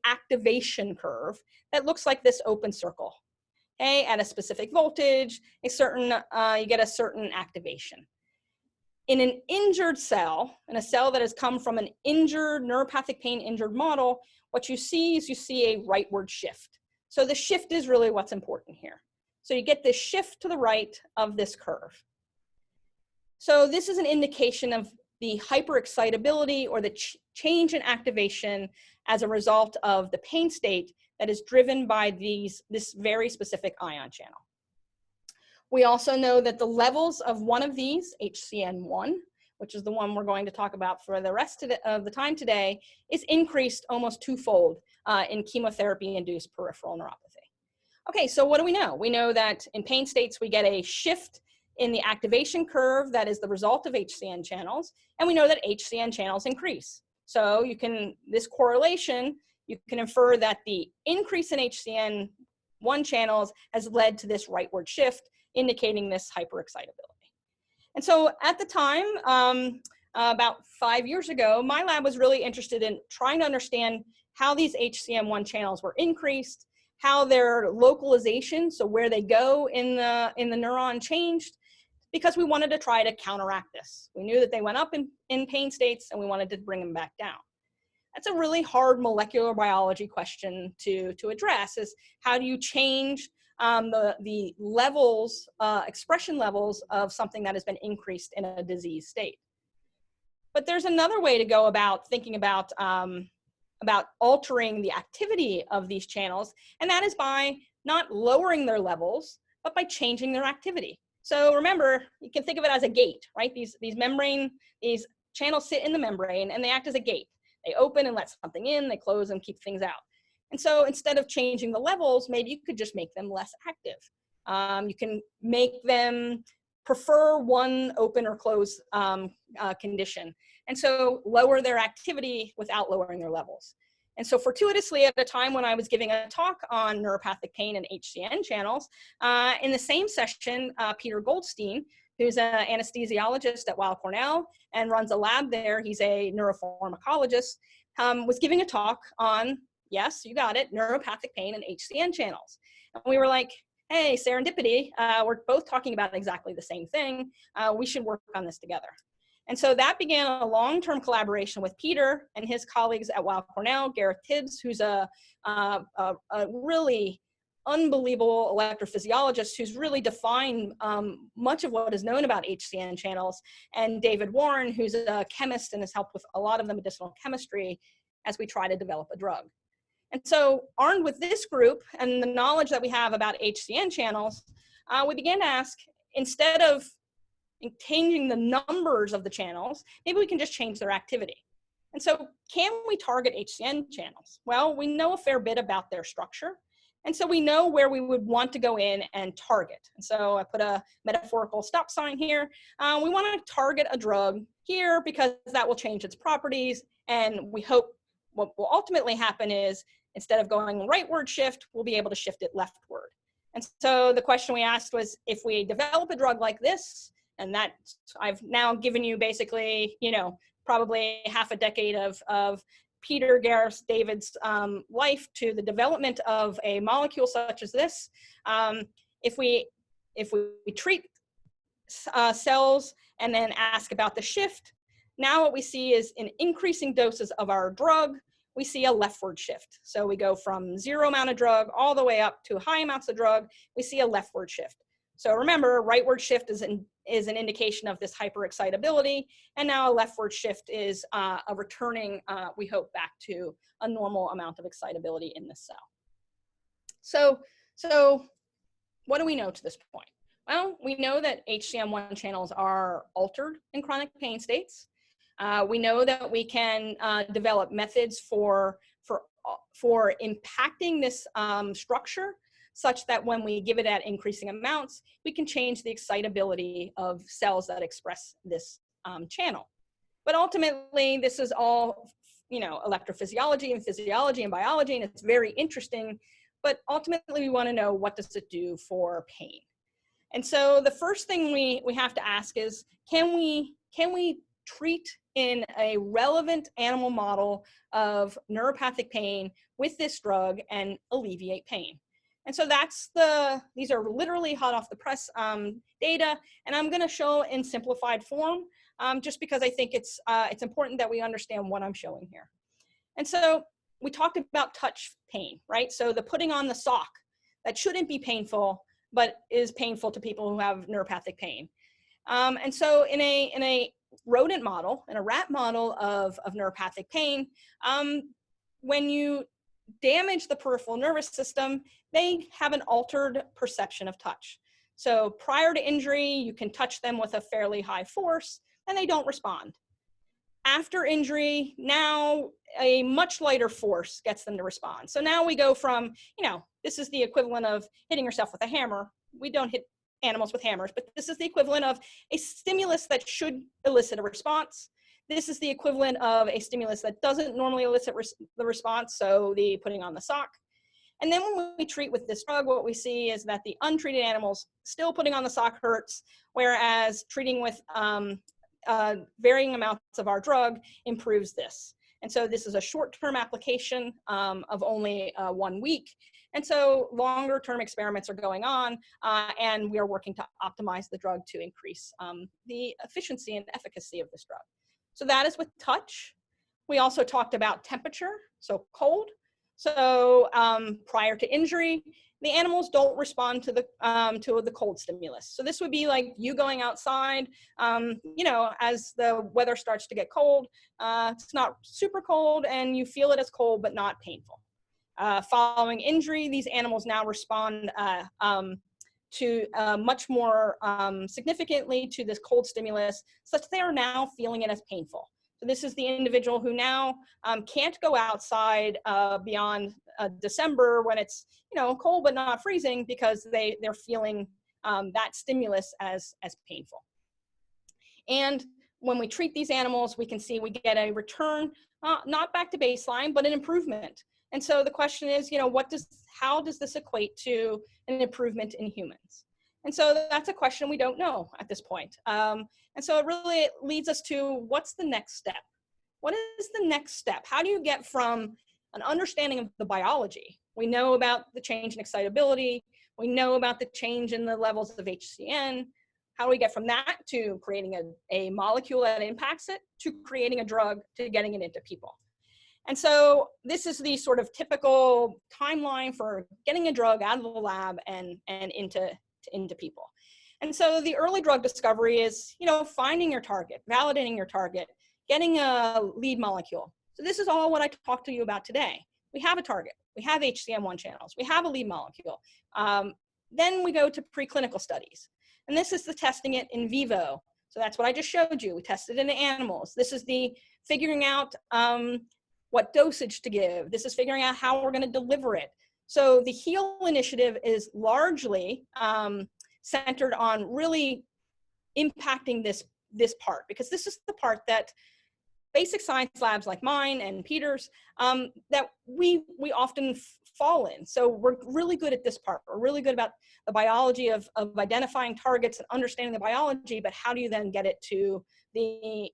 activation curve that looks like this open circle. Okay, at a specific voltage, you get a certain activation. In an injured cell, in a cell that has come from an injured, neuropathic pain injured model, what you see is a rightward shift. So the shift is really what's important here. So you get this shift to the right of this curve. So this is an indication of the hyperexcitability or the change in activation as a result of the pain state that is driven by this very specific ion channel. We also know that the levels of one of these, HCN1, which is the one we're going to talk about for the rest of the time today, is increased almost twofold in chemotherapy-induced peripheral neuropathy. Okay, so what do we know? We know that in pain states, we get a shift in the activation curve that is the result of HCN channels, and we know that HCN channels increase. So this correlation, you can infer that the increase in HCN1 channels has led to this rightward shift, indicating this hyperexcitability. And so at the time, about 5 years ago, my lab was really interested in trying to understand how these HCN1 channels were increased, how their localization, so where they go in the neuron, changed, because we wanted to try to counteract this. We knew that they went up in pain states, and we wanted to bring them back down. That's a really hard molecular biology question to address, is how do you change the levels, expression levels of something that has been increased in a disease state. But there's another way to go about thinking about altering the activity of these channels, and that is by not lowering their levels, but by changing their activity. So remember, you can think of it as a gate, right? These channels sit in the membrane and they act as a gate. They open and let something in, they close and keep things out. And so instead of changing the levels, maybe you could just make them less active. You can make them prefer one open or close condition. And so lower their activity without lowering their levels. And so fortuitously, at a time when I was giving a talk on neuropathic pain and HCN channels, in the same session, Peter Goldstein, who's an anesthesiologist at Weill Cornell and runs a lab there, he's a neuropharmacologist, was giving a talk on, yes, you got it, neuropathic pain and HCN channels. And we were like, hey, serendipity, we're both talking about exactly the same thing. We should work on this together. And so that began a long-term collaboration with Peter and his colleagues at Weill Cornell, Gareth Tibbs, who's a really unbelievable electrophysiologist who's really defined much of what is known about HCN channels, and David Warren, who's a chemist and has helped with a lot of the medicinal chemistry as we try to develop a drug. And so armed with this group and the knowledge that we have about HCN channels, we began to ask, instead of changing the numbers of the channels, maybe we can just change their activity. And so can we target HCN channels? Well, we know a fair bit about their structure. And so we know where we would want to go in and target. And so I put a metaphorical stop sign here. We want to target a drug here because that will change its properties. And we hope what will ultimately happen is instead of going rightward shift, we'll be able to shift it leftward. And so the question we asked was, if we develop a drug like this, and that I've now given you basically, probably half a decade of Peter, Gareth, David's life to the development of a molecule such as this. If we treat cells and then ask about the shift, now what we see is in increasing doses of our drug, we see a leftward shift. So we go from 0 amount of drug all the way up to high amounts of drug, we see a leftward shift. So remember, rightward shift is an indication of this hyperexcitability, and now a leftward shift is a returning, we hope, back to a normal amount of excitability in the cell. So what do we know to this point? Well, we know that HCM1 channels are altered in chronic pain states. We know that we can develop methods for impacting this structure, such that when we give it at increasing amounts, we can change the excitability of cells that express this channel. But ultimately, this is all, electrophysiology and physiology and biology, and it's very interesting, but ultimately we want to know, what does it do for pain? And so the first thing we have to ask is, can we treat in a relevant animal model of neuropathic pain with this drug and alleviate pain? And so these are literally hot off the press data, and I'm gonna show in simplified form, just because I think it's important that we understand what I'm showing here. And so we talked about touch pain, right? So the putting on the sock, that shouldn't be painful, but is painful to people who have neuropathic pain. And so in a rodent model, in a rat model of neuropathic pain, when you damage the peripheral nervous system, they have an altered perception of touch. So prior to injury, you can touch them with a fairly high force and they don't respond. After injury, now a much lighter force gets them to respond. So now we go from, this is the equivalent of hitting yourself with a hammer. We don't hit animals with hammers, but this is the equivalent of a stimulus that should elicit a response. This is the equivalent of a stimulus that doesn't normally elicit the response, so the putting on the sock. And then when we treat with this drug, what we see is that the untreated animals still putting on the sock hurts, whereas treating with varying amounts of our drug improves this. And so this is a short-term application of only 1 week. And so longer-term experiments are going on, and we are working to optimize the drug to increase the efficiency and efficacy of this drug. So that is with touch. We also talked about temperature, so cold. So prior to injury, the animals don't respond to the cold stimulus. So this would be like you going outside, as the weather starts to get cold. It's not super cold and you feel it as cold, but not painful. Following injury, these animals now respond much more significantly to this cold stimulus, such that they are now feeling it as painful. So this is the individual who now can't go outside beyond December when it's, you know, cold but not freezing, because they're feeling that stimulus as painful. And when we treat these animals, we can see we get a return, not back to baseline, but an improvement. And so the question is, you know, how does this equate to an improvement in humans? And so that's a question we don't know at this point. And so it really leads us to, what's the next step? What is the next step? How do you get from an understanding of the biology? We know about the change in excitability. We know about the change in the levels of HCN. How do we get from that to creating a molecule that impacts it, to creating a drug, to getting it into people? And so this is the sort of typical timeline for getting a drug out of the lab and into people. And so the early drug discovery is, you know, finding your target, validating your target, getting a lead molecule. So this is all what I talked to you about today. We have a target, we have HCN1 channels, we have a lead molecule. Then we go to preclinical studies. And this is the testing it in vivo. So that's what I just showed you. We tested it in animals. This is the figuring out what dosage to give. This is figuring out how we're going to deliver it. So the HEAL initiative is largely centered on really impacting this part, because this is the part that basic science labs like mine and Peter's, that we often fall in. So we're really good at this part. We're really good about the biology of identifying targets and understanding the biology, but how do you then get it to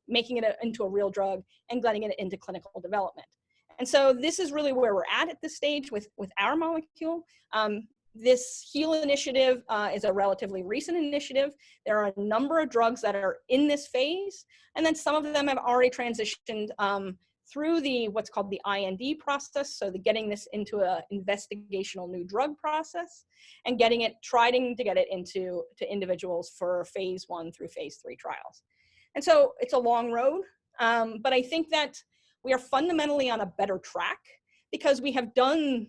making it into a real drug and getting it into clinical development? And so this is really where we're at this stage with our molecule. This HEAL initiative is a relatively recent initiative. There are a number of drugs that are in this phase, and then some of them have already transitioned through what's called the IND process, so getting this into an investigational new drug process, and trying to get it into individuals for phase 1 through phase 3 trials. And so it's a long road, but I think that we are fundamentally on a better track, because we have done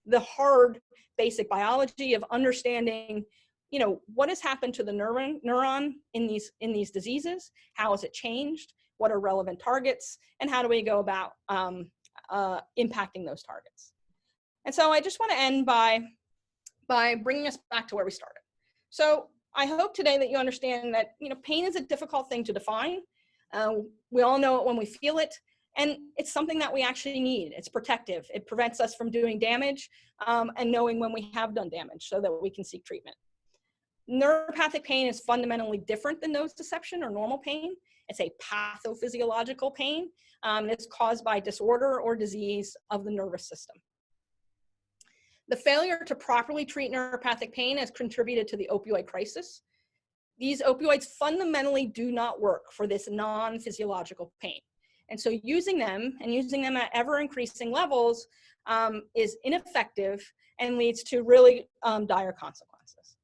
the hard basic biology of understanding, you know, what has happened to the neuron in these diseases, how has it changed, what are relevant targets, and how do we go about impacting those targets. And so I just want to end by bringing us back to where we started. So I hope today that you understand that, you know, pain is a difficult thing to define. We all know it when we feel it, and it's something that we actually need. It's protective. It prevents us from doing damage, and knowing when we have done damage so that we can seek treatment. Neuropathic pain is fundamentally different than nociception or normal pain. It's a pathophysiological pain. It's caused by disorder or disease of the nervous system. The failure to properly treat neuropathic pain has contributed to the opioid crisis. These opioids fundamentally do not work for this non-physiological pain. And so using them, and using them at ever increasing levels, is ineffective and leads to really dire consequences.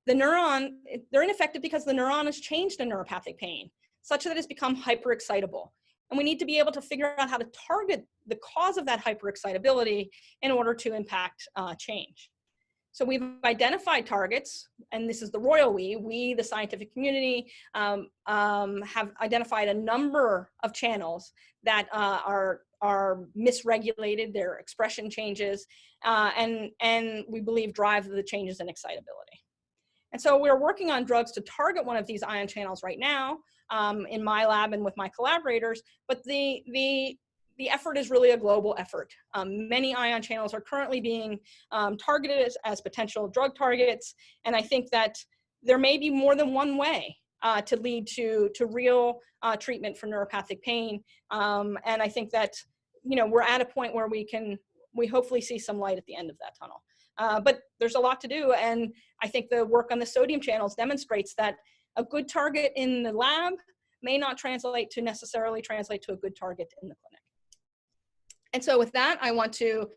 They're ineffective because the neuron has changed in neuropathic pain, such that it's become hyperexcitable. And we need to be able to figure out how to target the cause of that hyperexcitability in order to impact change. So we've identified targets, and this is the royal we, the scientific community, have identified a number of channels that are misregulated, their expression changes, and we believe drive the changes in excitability. And so we're working on drugs to target one of these ion channels right now in my lab and with my collaborators, but the effort is really a global effort. Many ion channels are currently being targeted as potential drug targets, and I think that there may be more than one way to lead to real treatment for neuropathic pain, and I think that, you know, we're at a point where we hopefully see some light at the end of that tunnel. But there's a lot to do, and I think the work on the sodium channels demonstrates that a good target in the lab may not necessarily translate to a good target in the clinic. And so with that, I want to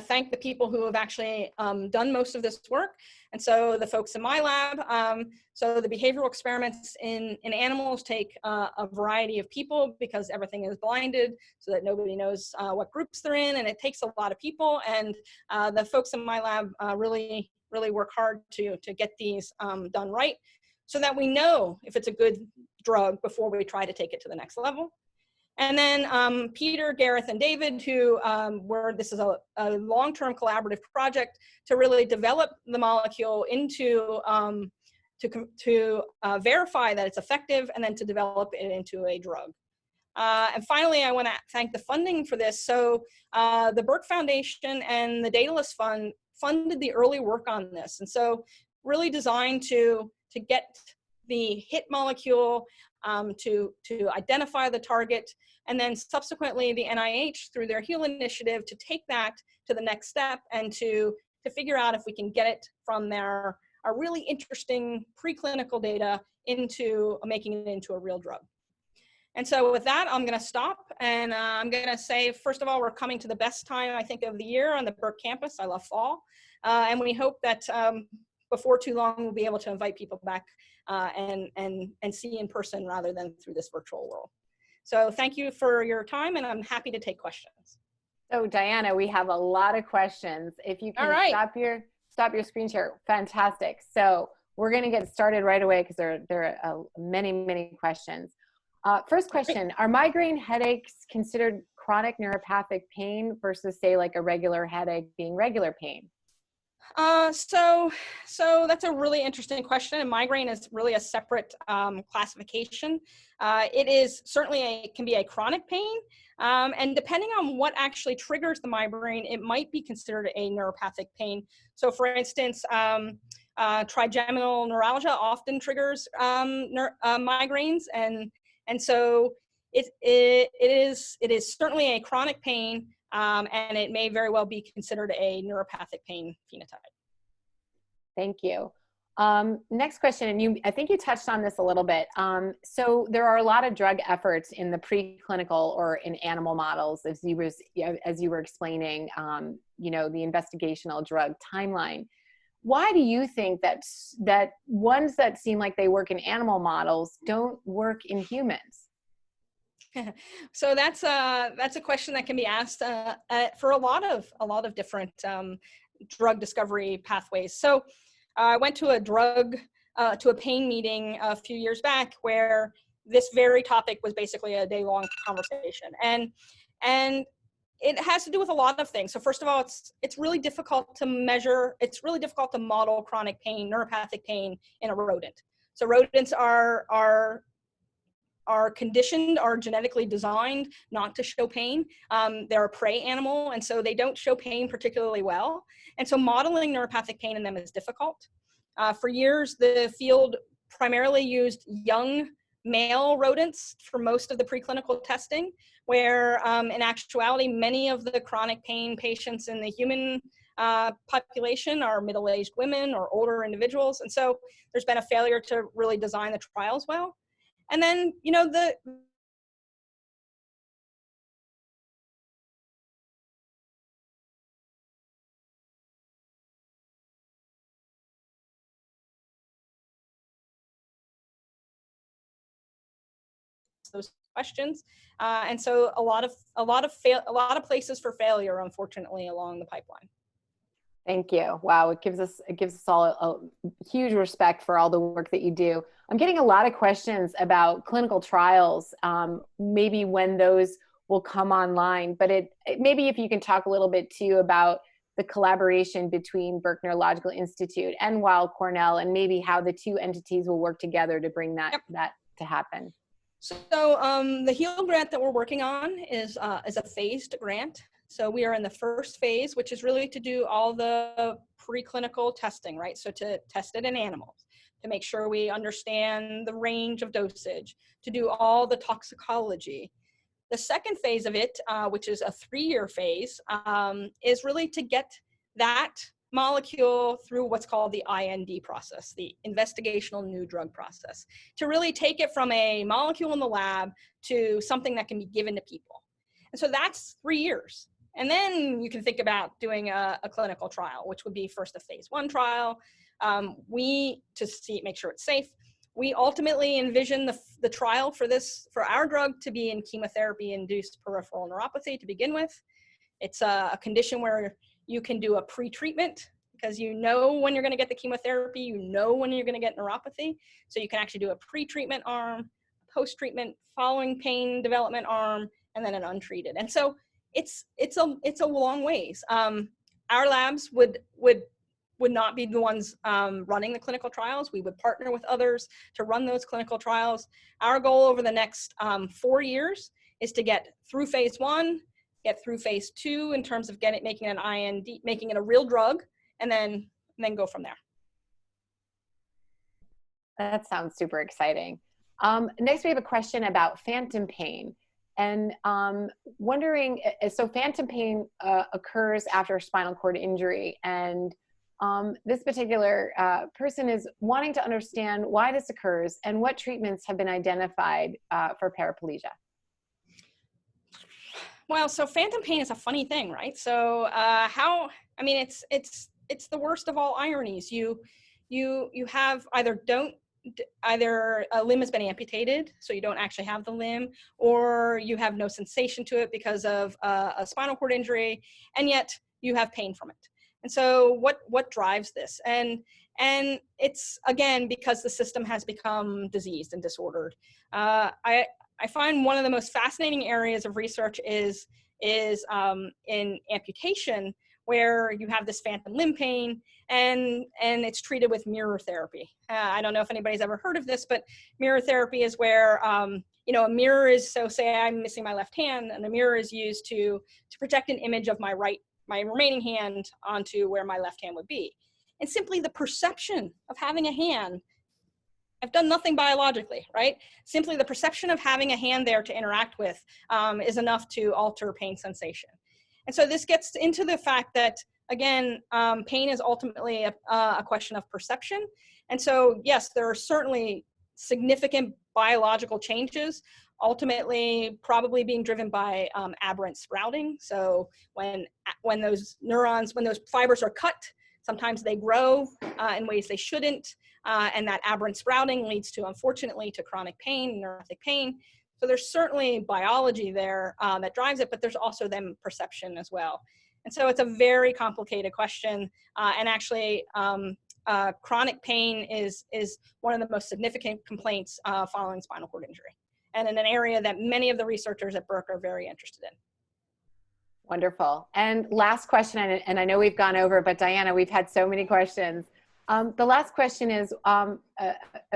thank the people who have actually done most of this work. And so the folks in my lab, so the behavioral experiments in animals take a variety of people, because everything is blinded so that nobody knows what groups they're in, and it takes a lot of people. And the folks in my lab really really work hard to get these done right, so that we know if it's a good drug before we try to take it to the next level. And then Peter, Gareth, and David, who this is a long-term collaborative project to really develop the molecule into, to verify that it's effective, and then to develop it into a drug. And finally, I want to thank the funding for this. So the Burke Foundation and the Daedalus Fund funded the early work on this. And so really designed to get the hit molecule, to identify the target, and then subsequently the NIH through their HEAL initiative to take that to the next step and to figure out if we can get it from our really interesting preclinical data into making it into a real drug. And so with that, I'm going to stop, and I'm going to say, first of all, we're coming to the best time, I think, of the year on the Burke campus. I love fall. And we hope that before too long, we'll be able to invite people back and see in person rather than through this virtual world. So thank you for your time, and I'm happy to take questions. So Dianna, we have a lot of questions. If you can stop your screen share, fantastic. So we're going to get started right away because there are many questions. First question, are migraine headaches considered chronic neuropathic pain versus, say, like a regular headache being regular pain? So that's a really interesting question, and migraine is really a separate classification. It is certainly can be a chronic pain, and depending on what actually triggers the migraine, it might be considered a neuropathic pain. So for instance, trigeminal neuralgia often triggers migraines, and so it is certainly a chronic pain, and it may very well be considered a neuropathic pain phenotype. Thank you. Next question, and I think you touched on this a little bit. So there are a lot of drug efforts in the preclinical or in animal models, as you were explaining, you know, the investigational drug timeline. Why do you think that ones that seem like they work in animal models don't work in humans? So that's a question that can be asked for a lot of different drug discovery pathways. So I went to a pain meeting a few years back where this very topic was basically a day-long conversation, and it has to do with a lot of things. So first of all, it's really difficult to measure. It's really difficult to model chronic pain, neuropathic pain in a rodent. So rodents are conditioned, are genetically designed not to show pain. They're a prey animal, and so they don't show pain particularly well. And so modeling neuropathic pain in them is difficult. For years, the field primarily used young male rodents for most of the preclinical testing, where in actuality, many of the chronic pain patients in the human population are middle-aged women or older individuals. And so there's been a failure to really design the trials well. And then, you know, those questions, and so a lot of places for failure, unfortunately, along the pipeline. Thank you. Wow, it gives us all a huge respect for all the work that you do. I'm getting a lot of questions about clinical trials, maybe when those will come online, but maybe if you can talk a little bit too about the collaboration between Burke Neurological Institute and Weill Cornell, and maybe how the two entities will work together to bring that to happen. So the HEAL grant that we're working on is a phased grant. So we are in the first phase, which is really to do all the preclinical testing, right? So to test it in animals, to make sure we understand the range of dosage, to do all the toxicology. The second phase of it, which is a 3-year phase, is really to get that molecule through what's called the IND process, the investigational new drug process, to really take it from a molecule in the lab to something that can be given to people. And so that's 3 years. And then you can think about doing a clinical trial, which would be first a phase 1 trial. Make sure it's safe. We ultimately envision the trial for our drug to be in chemotherapy-induced peripheral neuropathy to begin with. It's a condition where you can do a pre-treatment because you know when you're going to get the chemotherapy, you know when you're going to get neuropathy. So you can actually do a pre-treatment arm, post-treatment, following pain development arm, and then an untreated. And so it's a long ways. Our labs would not be the ones running the clinical trials. We would partner with others to run those clinical trials. Our goal over the next 4 years is to get through phase 1, get through phase 2 in terms of making an IND, making it a real drug, and then go from there. That sounds super exciting. Next, we have a question about phantom pain. And wondering, so phantom pain occurs after a spinal cord injury. And this particular person is wanting to understand why this occurs and what treatments have been identified for paraplegia. Well, so phantom pain is a funny thing, right? So it's the worst of all ironies. You have either a limb has been amputated, so you don't actually have the limb, or you have no sensation to it because of a spinal cord injury, and yet you have pain from it. And so what drives this? And it's, again, because the system has become diseased and disordered. I find one of the most fascinating areas of research is in amputation, where you have this phantom limb pain, and it's treated with mirror therapy. I don't know if anybody's ever heard of this, but mirror therapy is where a mirror is, so say I'm missing my left hand, and a mirror is used to project an image of my remaining hand onto where my left hand would be. And simply the perception of having a hand, I've done nothing biologically, right? Simply the perception of having a hand there to interact with is enough to alter pain sensation. And so this gets into the fact that, again, pain is ultimately a question of perception. And so, yes, there are certainly significant biological changes, ultimately probably being driven by aberrant sprouting. So when those neurons, when those fibers are cut, sometimes they grow in ways they shouldn't. And that aberrant sprouting leads to, unfortunately, to chronic pain, neuropathic pain. So there's certainly biology there that drives it, but there's also then perception as well. And so it's a very complicated question. And actually, chronic pain is one of the most significant complaints following spinal cord injury, and in an area that many of the researchers at Berkeley are very interested in. Wonderful. And last question, and I know we've gone over, but Dianna, we've had so many questions. The last question is a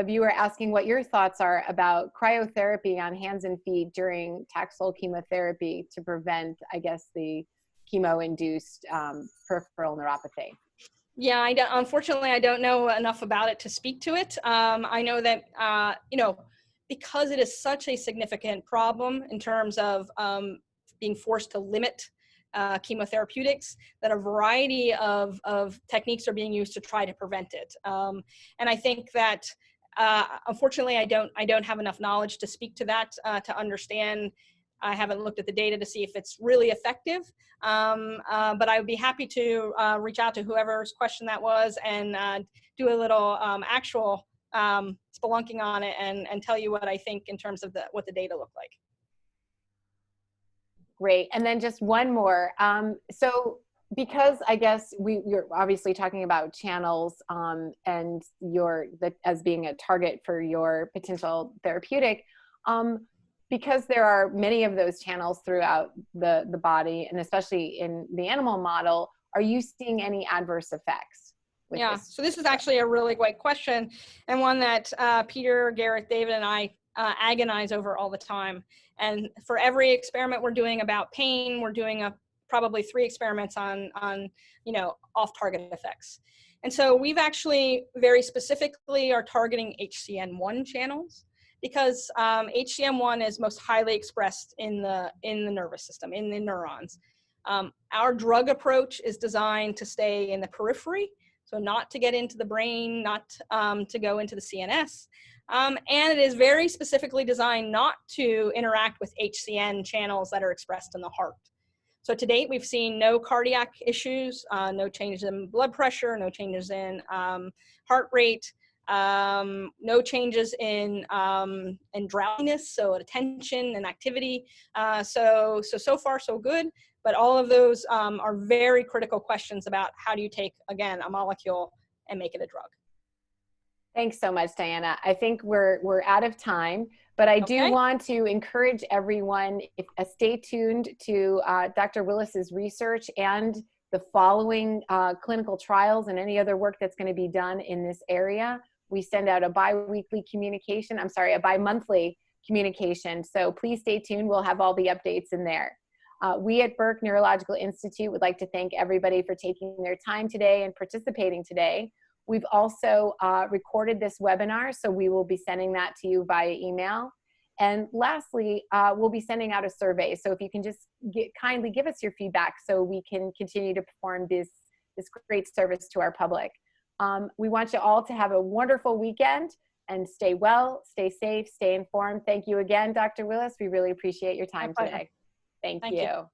viewer asking what your thoughts are about cryotherapy on hands and feet during Taxol chemotherapy to prevent, I guess, the chemo-induced peripheral neuropathy. Yeah, unfortunately, I don't know enough about it to speak to it. I know that, because it is such a significant problem in terms of being forced to limit chemotherapeutics, that a variety of techniques are being used to try to prevent it. And I think that, unfortunately, I don't have enough knowledge to speak to that, to understand. I haven't looked at the data to see if it's really effective, but I would be happy to reach out to whoever's question that was and do a little actual spelunking on it and tell you what I think in terms of what the data look like. Great. And then just one more. So because I guess you're obviously talking about channels and as being a target for your potential therapeutic, because there are many of those channels throughout the body, and especially in the animal model, are you seeing any adverse effects? Yeah, so this is actually a really great question, and one that Peter, Garrett, David, and I agonize over all the time. And for every experiment we're doing about pain, we're doing probably 3 experiments on off-target effects. And so we've actually very specifically are targeting HCN1 channels, because HCN1 is most highly expressed in the nervous system, in the neurons. Our drug approach is designed to stay in the periphery, so not to get into the brain, not to go into the CNS. And it is very specifically designed not to interact with HCN channels that are expressed in the heart. So to date, we've seen no cardiac issues, no changes in blood pressure, no changes in heart rate, no changes in drowsiness, so attention and activity. So far so good. But all of those are very critical questions about how do you take, again, a molecule and make it a drug. Thanks so much, Dianna. I think we're out of time, but I do want to encourage everyone, stay tuned to Dr. Willis's research and the following clinical trials and any other work that's going to be done in this area. We send out a bi-monthly communication. So please stay tuned. We'll have all the updates in there. We at Burke Neurological Institute would like to thank everybody for taking their time today and participating today. We've also recorded this webinar, so we will be sending that to you via email. And lastly, we'll be sending out a survey. So if you can just kindly give us your feedback so we can continue to perform this great service to our public. We want you all to have a wonderful weekend and stay well, stay safe, stay informed. Thank you again, Dr. Willis. We really appreciate your time today. Thank you.